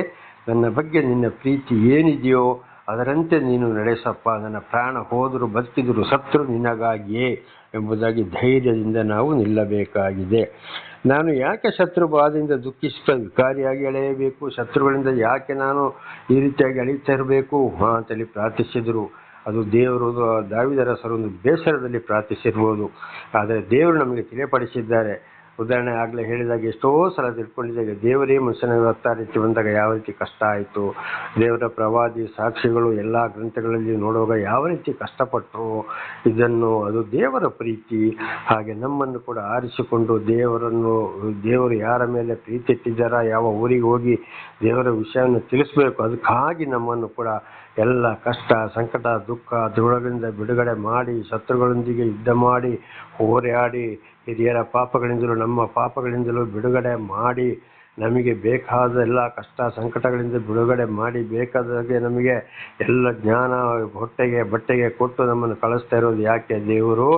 ನನ್ನ ಬಗ್ಗೆ ನಿನ್ನ ಪ್ರೀತಿ ಏನಿದೆಯೋ ಅದರಂತೆ ನೀನು ನಡೆಸಪ್ಪ, ನನ್ನ ಪ್ರಾಣ ಹೋದರೂ ಬದುಕಿದರೂ ಸತ್ರು ನಿನಗಾಗಿಯೇ ಎಂಬುದಾಗಿ ಧೈರ್ಯದಿಂದ ನಾವು ನಿಲ್ಲಬೇಕಾಗಿದೆ. ನಾನು ಯಾಕೆ ಶತ್ರು ಬಾಧೆಯಿಂದ ದುಃಖಿಸುತ್ತಾ ವಿಕಾರಿಯಾಗಿ ಅಳೆಯಬೇಕು, ಶತ್ರುಗಳಿಂದ ಯಾಕೆ ನಾನು ಈ ರೀತಿಯಾಗಿ ಅಳೀತಾ ಇರಬೇಕು ಅಂತೇಳಿ ಪ್ರಾರ್ಥಿಸಿದರು. ಅದು ದೇವರು ದಾವೀದರಸರು ಒಂದು ಬೇಸರದಲ್ಲಿ ಪ್ರಾರ್ಥಿಸಿರ್ಬೋದು. ಆದರೆ ದೇವರು ನಮಗೆ ತಿಳಿಯಪಡಿಸಿದ್ದಾರೆ. ಉದಾಹರಣೆ ಆಗಲೇ ಹೇಳಿದಾಗ ಎಷ್ಟೋ ಸಲ ತಿಳ್ಕೊಂಡಿದ್ದಾಗ ದೇವರೇ ಮನುಷ್ಯನ ರೀತಿ ಬಂದಾಗ ಯಾವ ರೀತಿ ಕಷ್ಟ ಆಯಿತು, ದೇವರ ಪ್ರವಾದಿ ಸಾಕ್ಷಿಗಳು ಎಲ್ಲ ಗ್ರಂಥಗಳಲ್ಲಿ ನೋಡುವಾಗ ಯಾವ ರೀತಿ ಕಷ್ಟಪಟ್ಟರು, ಇದನ್ನು ಅದು ದೇವರ ಪ್ರೀತಿ. ಹಾಗೆ ನಮ್ಮನ್ನು ಕೂಡ ಆರಿಸಿಕೊಂಡು ದೇವರು ಯಾರ ಮೇಲೆ ಪ್ರೀತಿ ಇಟ್ಟಿದ್ದಾರ, ಯಾವ ಊರಿಗೆ ಹೋಗಿ ದೇವರ ವಿಷಯವನ್ನು ತಿಳಿಸ್ಬೇಕು, ಅದಕ್ಕಾಗಿ ನಮ್ಮನ್ನು ಕೂಡ ಎಲ್ಲ ಕಷ್ಟ ಸಂಕಟ ದುಃಖ ದುಳಗಳಿಂದ ಬಿಡುಗಡೆ ಮಾಡಿ, ಶತ್ರುಗಳೊಂದಿಗೆ ಯುದ್ಧ ಮಾಡಿ ಹೋರಾಡಿ, ಹಿರಿಯರ ಪಾಪಗಳಿಂದಲೂ ನಮ್ಮ ಪಾಪಗಳಿಂದಲೂ ಬಿಡುಗಡೆ ಮಾಡಿ, ನಮಗೆ ಬೇಕಾದ ಎಲ್ಲ ಕಷ್ಟ ಸಂಕಟಗಳಿಂದ ಬಿಡುಗಡೆ ಮಾಡಿ, ಬೇಕಾದಾಗೆ ನಮಗೆ ಎಲ್ಲ ಜ್ಞಾನ ಬಟ್ಟೆಗೆ ಕೊಟ್ಟು ನಮ್ಮನ್ನು ಕಳಿಸ್ತಾ ಇರೋದು ಯಾಕೆ? ದೇವರು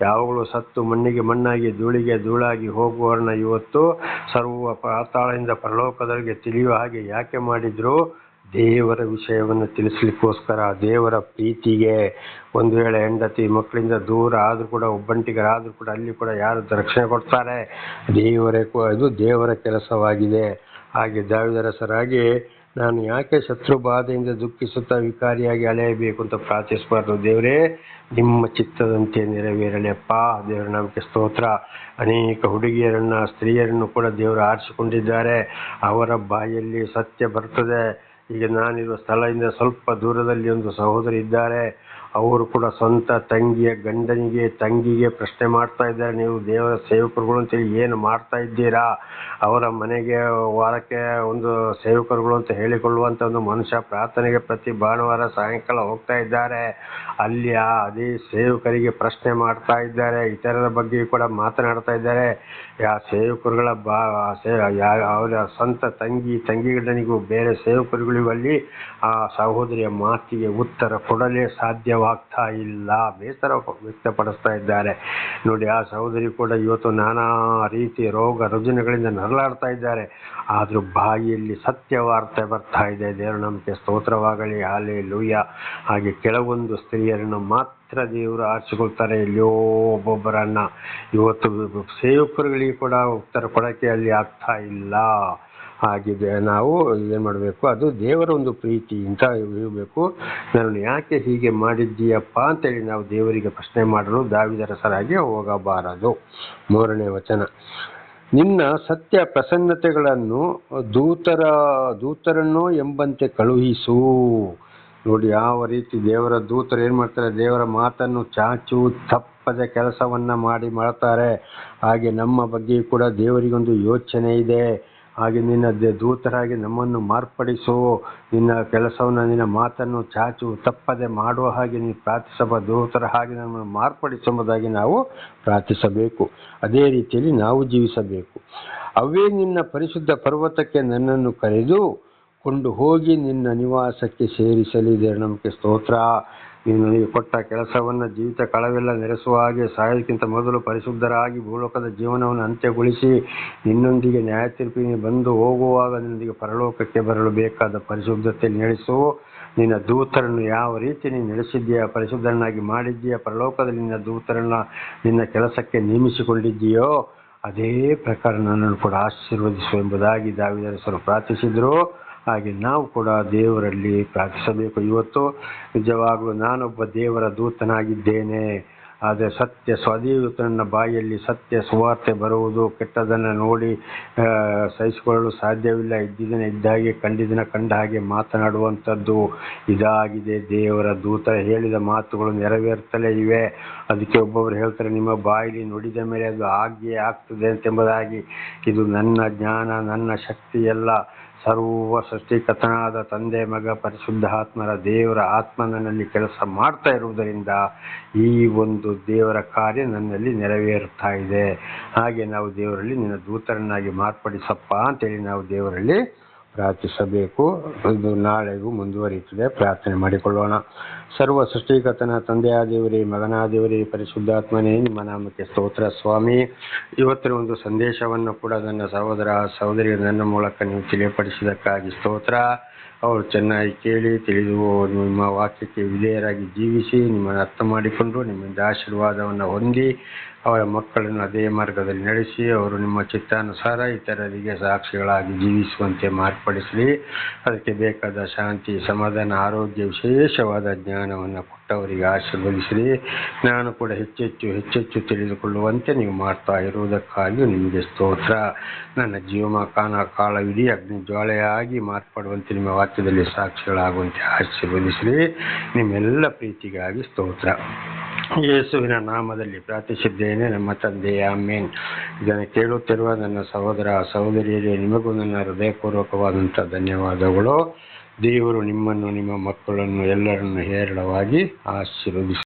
ಯಾವಾಗಲೂ ಸತ್ತು ಮಣ್ಣಿಗೆ ಮಣ್ಣಾಗಿ ಧೂಳಿಗೆ ಧೂಳಾಗಿ ಹೋಗುವವರನ್ನ ಇವತ್ತು ಸರ್ವ ಪಾತಾಳದಿಂದ ಪರಲೋಕದವರೆಗೆ ತಿಳಿಯುವ ಹಾಗೆ ಯಾಕೆ ಮಾಡಿದ್ರು? ದೇವರ ವಿಷಯವನ್ನು ತಿಳಿಸ್ಲಿಕ್ಕೋಸ್ಕರ, ದೇವರ ಪ್ರೀತಿಗೆ. ಒಂದು ವೇಳೆ ಹೆಂಡತಿ ಮಕ್ಕಳಿಂದ ದೂರ ಆದರೂ ಕೂಡ, ಒಬ್ಬಂಟಿಗರಾದರೂ ಕೂಡ ಅಲ್ಲಿ ಕೂಡ ಯಾರು ರಕ್ಷಣೆ ಕೊಡ್ತಾರೆ? ಇದು ದೇವರ ಕೆಲಸವಾಗಿದೆ. ಹಾಗೆ ದಾವೀದರಸರಾಗಿ ನಾನು ಯಾಕೆ ಶತ್ರು ಬಾಧೆಯಿಂದ ದುಃಖಿಸುತ್ತಾ ವಿಕಾರಿಯಾಗಿ ಅಳೆಯಬೇಕು ಅಂತ ಪ್ರಾರ್ಥಿಸಬಾರ್ದು. ದೇವರೇ ನಿಮ್ಮ ಚಿತ್ತದಂತೆ ನೆರವೇರಲೆಪ್ಪ. ದೇವರ ನಾಮಕ್ಕೆ ಸ್ತೋತ್ರ. ಅನೇಕ ಹುಡುಗಿಯರನ್ನು ಸ್ತ್ರೀಯರನ್ನು ಕೂಡ ದೇವರು ಆರಿಸಿಕೊಂಡಿದ್ದಾರೆ. ಅವರ ಬಾಯಲ್ಲಿ ಸತ್ಯ ಬರ್ತದೆ. ಈಗ ನಾನಿರುವ ಸ್ಥಳದಿಂದ ಸ್ವಲ್ಪ ದೂರದಲ್ಲಿ ಒಂದು ಸಹೋದರಿ ಇದ್ದಾರೆ. ಅವರು ಕೂಡ ಸ್ವಂತ ತಂಗಿಗೆ ಪ್ರಶ್ನೆ ಮಾಡ್ತಾ ಇದ್ದಾರೆ, ನೀವು ದೇವರ ಸೇವಕರುಗಳು ಅಂತೇಳಿ ಏನು ಮಾಡ್ತಾ ಇದ್ದೀರಾ? ಅವರ ಮನೆಗೆ ವಾರಕ್ಕೆ ಒಂದು ಸೇವಕರುಗಳು ಅಂತ ಹೇಳಿಕೊಳ್ಳುವಂಥ ಒಂದು ಮನುಷ್ಯ ಪ್ರಾರ್ಥನೆಗೆ ಪ್ರತಿ ಭಾನುವಾರ ಸಾಯಂಕಾಲ ಹೋಗ್ತಾ ಇದ್ದಾರೆ. ಅಲ್ಲಿ ಅದೇ ಸೇವಕರಿಗೆ ಪ್ರಶ್ನೆ ಮಾಡ್ತಾ ಇದ್ದಾರೆ, ಇತರರ ಬಗ್ಗೆ ಕೂಡ ಮಾತನಾಡ್ತಾ ಇದ್ದಾರೆ. ಸೇವಕರುಗಳ ಅವರ ಸ್ವಂತ ತಂಗಿಗಡನಿಗೂ ಬೇರೆ ಸೇವಕರುಗಳಿಗೂ ಅಲ್ಲಿ ಆ ಸಹೋದರಿಯ ಮಾತಿಗೆ ಉತ್ತರ ಕೊಡಲೇ ಸಾಧ್ಯವಾಗ್ತಾ ಇಲ್ಲ, ಬೇಸರ ವ್ಯಕ್ತಪಡಿಸ್ತಾ ಇದ್ದಾರೆ. ನೋಡಿ, ಆ ಸಹೋದರಿ ಕೂಡ ಇವತ್ತು ನಾನಾ ರೀತಿ ರೋಗ ರುಜಿನಗಳಿಂದ ನರಳಾಡ್ತಾ ಇದ್ದಾರೆ. ಆದರೂ ಬಾಯಿಯಲ್ಲಿ ಸತ್ಯವಾರ್ತೆ ಬರ್ತಾ ಇದೆ. ದೇವರ ನಮಗೆ ಸ್ತೋತ್ರವಾಗಲಿ, ಹಲ್ಲೆಲೂಯಾ. ಹಾಗೆ ಕೆಲವೊಂದು ಸ್ತ್ರೀಯರನ್ನು ಮಾತ್ರ ದೇವರು ಆರಿಸಿಕೊಳ್ತಾರೆ. ಇಲ್ಲಿಯೋ ಒಬ್ಬೊಬ್ಬರನ್ನ ಇವತ್ತು ಸೇವಕರುಗಳಿಗೆ ಕೂಡ ಉತ್ತರ ಕೊಡೋಕ್ಕೆ ಅಲ್ಲಿ ಆಗ್ತಾ ಇಲ್ಲ. ಹಾಗಿದೆ ನಾವು ಏನು ಮಾಡಬೇಕು? ಅದು ದೇವರ ಒಂದು ಪ್ರೀತಿ ಅಂತ ಹೇಳಬೇಕು. ನಾನು ಯಾಕೆ ಹೀಗೆ ಮಾಡಿದ್ದೀಯಪ್ಪ ಅಂತೇಳಿ ನಾವು ದೇವರಿಗೆ ಪ್ರಶ್ನೆ ಮಾಡಲು ದಾವೀದರಸರಾಗಿ ಹೋಗಬಾರದು. 3ನೇ ವಚನ, ನಿನ್ನ ಸತ್ಯ ಪ್ರಸನ್ನತೆಗಳನ್ನು ದೂತರನ್ನು ಎಂಬಂತೆ ಕಳುಹಿಸು. ನೋಡಿ, ಯಾವ ರೀತಿ ದೇವರ ದೂತರು ಏನು ಮಾಡ್ತಾರೆ? ದೇವರ ಮಾತನ್ನು ಚಾಚು ತಪ್ಪದ ಕೆಲಸವನ್ನು ಮಾಡ್ತಾರೆ. ಹಾಗೆ ನಮ್ಮ ಬಗ್ಗೆ ಕೂಡ ದೇವರಿಗೊಂದು ಯೋಚನೆ ಇದೆ. ಹಾಗೆ ನಿನ್ನ ದೂತರಾಗಿ ನಮ್ಮನ್ನು ಮಾರ್ಪಡಿಸು, ನಿನ್ನ ಕೆಲಸವನ್ನು ನಿನ್ನ ಮಾತನ್ನು ಚಾಚು ತಪ್ಪದೆ ಮಾಡುವ ಹಾಗೆ ನೀನು ಪ್ರಾರ್ಥಿಸಬಹುದು. ದೂತರ ಹಾಗೆ ನಮ್ಮನ್ನು ಮಾರ್ಪಡಿಸುವುದಾಗಿ ನಾವು ಪ್ರಾರ್ಥಿಸಬೇಕು. ಅದೇ ರೀತಿಯಲ್ಲಿ ನಾವು ಜೀವಿಸಬೇಕು. ಅವೇ ನಿನ್ನ ಪರಿಶುದ್ಧ ಪರ್ವತಕ್ಕೆ ನನ್ನನ್ನು ಕರೆದುಕೊಂಡು ಹೋಗಿ ನಿನ್ನ ನಿವಾಸಕ್ಕೆ ಸೇರಿಸಲಿದೆ. ನಮಗೆ ಸ್ತೋತ್ರ. ನೀನು ನನಗೆ ಕೊಟ್ಟ ಕೆಲಸವನ್ನು ಜೀವಿತ ಕಾಲವೆಲ್ಲ ನೆರೆಸುವ ಹಾಗೆ ಸಾಯೋದಕ್ಕಿಂತ ಮೊದಲು ಪರಿಶುದ್ಧರಾಗಿ ಭೂಲೋಕದ ಜೀವನವನ್ನು ಅಂತ್ಯಗೊಳಿಸಿ ನಿನ್ನೊಂದಿಗೆ ನ್ಯಾಯ ತೀರ್ಪಿಗೆ ಬಂದು ಹೋಗುವಾಗ ನಿನ್ನೊಂದಿಗೆ ಪರಲೋಕಕ್ಕೆ ಬರಲು ಬೇಕಾದ ಪರಿಶುದ್ಧತೆ ನಡೆಸು. ನಿನ್ನ ದೂತರನ್ನು ಯಾವ ರೀತಿ ನೀನು ನಡೆಸಿದ್ದೀಯಾ, ಪರಿಶುದ್ಧರನ್ನಾಗಿ ಮಾಡಿದ್ದೀಯಾ, ಪರಲೋಕದಲ್ಲಿ ನಿನ್ನ ದೂತರನ್ನು ನಿನ್ನ ಕೆಲಸಕ್ಕೆ ನೇಮಿಸಿಕೊಂಡಿದ್ದೀಯೋ ಅದೇ ಪ್ರಕಾರ ನನ್ನನ್ನು ಕೂಡ ಆಶೀರ್ವದಿಸು ಎಂಬುದಾಗಿ ದಾವೀದರಸರು ಪ್ರಾರ್ಥಿಸಿದರು. ಹಾಗೆ ನಾವು ಕೂಡ ದೇವರಲ್ಲಿ ಪ್ರಾರ್ಥಿಸಬೇಕು. ಇವತ್ತು ನಿಜವಾಗಲೂ ನಾನೊಬ್ಬ ದೇವರ ದೂತನಾಗಿದ್ದೇನೆ, ಆದರೆ ನನ್ನ ಬಾಯಲ್ಲಿ ಸತ್ಯ ಸುವಾರ್ತೆ ಬರುವುದು, ಕೆಟ್ಟದನ್ನು ನೋಡಿ ಸಹಿಸಿಕೊಳ್ಳಲು ಸಾಧ್ಯವಿಲ್ಲ. ಇದ್ದಿದ್ದನ್ನು ಇದ್ದಾಗೆ ಕಂಡಿದ್ದನ್ನು ಕಂಡ ಹಾಗೆ ಮಾತನಾಡುವಂಥದ್ದು ಇದಾಗಿದೆ. ದೇವರ ದೂತ ಹೇಳಿದ ಮಾತುಗಳು ನೆರವೇರ್ತಲೇ ಇವೆ. ಅದಕ್ಕೆ ಒಬ್ಬೊಬ್ಬರು ಹೇಳ್ತಾರೆ, ನಿಮ್ಮ ಬಾಯಲ್ಲಿ ನುಡಿದ ಮೇಲೆ ಅದು ಹಾಗೆಯೇ ಆಗ್ತದೆ ಅಂತೆಂಬುದಾಗಿ. ಇದು ನನ್ನ ಜ್ಞಾನ, ನನ್ನ ಶಕ್ತಿಯಲ್ಲ. ಸರ್ವ ಸೃಷ್ಟಿಕರ್ತನಾದ ತಂದೆ, ಮಗ, ಪರಿಶುದ್ಧ ಆತ್ಮರ ದೇವರ ಆತ್ಮ ನನ್ನಲ್ಲಿ ಕೆಲಸ ಮಾಡ್ತಾ ಇರುವುದರಿಂದ ಈ ಒಂದು ದೇವರ ಕಾರ್ಯ ನನ್ನಲ್ಲಿ ನೆರವೇರುತ್ತಾ ಇದೆ. ಹಾಗೆ ನಾವು ದೇವರಲ್ಲಿ ನಿನ್ನ ದೂತರನ್ನಾಗಿ ಮಾರ್ಪಡಿಸಪ್ಪ ಅಂತೇಳಿ ನಾವು ದೇವರಲ್ಲಿ ಪ್ರಾರ್ಥಿಸಬೇಕು. ಇದು ನಾಳೆಗೂ ಮುಂದುವರಿಯುತ್ತದೆ. ಪ್ರಾರ್ಥನೆ ಮಾಡಿಕೊಳ್ಳೋಣ. ಸರ್ವ ಸೃಷ್ಟಿಕರ್ತನ ತಂದೆಯ ದೇವರೇ, ಮಗನಾದ ದೇವರೇ, ಪರಿಶುದ್ಧಾತ್ಮನೇ, ನಿಮ್ಮ ನಾಮಕ್ಕೆ ಸ್ತೋತ್ರ ಸ್ವಾಮಿ. ಇವತ್ತಿನ ಒಂದು ಸಂದೇಶವನ್ನು ಕೂಡ ನನ್ನ ಸಹೋದರಿ ನನ್ನ ಮೂಲಕ ನೀವು ತಿಳಿಯಪಡಿಸಿದ್ದಕ್ಕಾಗಿ ಸ್ತೋತ್ರ. ಅವರು ಚೆನ್ನಾಗಿ ಕೇಳಿ ತಿಳಿದು ನಿಮ್ಮ ವಾಕ್ಯಕ್ಕೆ ವಿಧೇಯರಾಗಿ ಜೀವಿಸಿ ನಿಮ್ಮನ್ನು ಅರ್ಥ ಮಾಡಿಕೊಂಡು ನಿಮ್ಮಿಂದ ಆಶೀರ್ವಾದವನ್ನು ಹೊಂದಿ ಅವರ ಮಕ್ಕಳನ್ನು ಅದೇ ಮಾರ್ಗದಲ್ಲಿ ನಡೆಸಿ ಅವರು ನಿಮ್ಮ ಚಿತ್ತಾನುಸಾರ ಇತರರಿಗೆ ಸಾಕ್ಷಿಗಳಾಗಿ ಜೀವಿಸುವಂತೆ ಮಾರ್ಪಡಿಸಲಿ. ಅದಕ್ಕೆ ಬೇಕಾದ ಶಾಂತಿ, ಸಮಾಧಾನ, ಆರೋಗ್ಯ, ವಿಶೇಷವಾದ ಜ್ಞಾನವನ್ನು ಕೊಟ್ಟವರಿಗೆ ಆಶೀರ್ವದಿಸಲಿ. ನಾನು ಕೂಡ ಹೆಚ್ಚೆಚ್ಚು ತಿಳಿದುಕೊಳ್ಳುವಂತೆ ನೀವು ಮಾಡ್ತಾ ಇರುವುದಕ್ಕಾಗಿ ನಿಮಗೆ ಸ್ತೋತ್ರ. ನನ್ನ ಕಾಲವಿಡೀ ಅಗ್ನಿ ಜ್ವಾಲೆಯಾಗಿ ಮಾರ್ಪಡುವಂತೆ ನಿಮ್ಮ ವಾಕ್ಯದಲ್ಲಿ ಸಾಕ್ಷಿಗಳಾಗುವಂತೆ ಆಶೀರ್ವದಿಸಲಿ. ನಿಮ್ಮೆಲ್ಲ ಪ್ರೀತಿಗಾಗಿ ಸ್ತೋತ್ರ. ಯೇಸುವಿನ ನಾಮದಲ್ಲಿ ಪ್ರಾರ್ಥಿಸಿದ್ದೇನೆ ನಮ್ಮ ತಂದೆ, ಆಮೇನ್. ಇದನ್ನು ಕೇಳುತ್ತಿರುವ ನನ್ನ ಸಹೋದರಿಯರೇ, ನಿಮಗೂ ನನ್ನ ಹೃದಯಪೂರ್ವಕವಾದಂಥ ಧನ್ಯವಾದಗಳು. ದೇವರು ನಿಮ್ಮನ್ನು, ನಿಮ್ಮ ಮಕ್ಕಳನ್ನು ಎಲ್ಲರನ್ನು ಹೇರಳವಾಗಿ ಆಶೀರ್ವದಿಸಿ.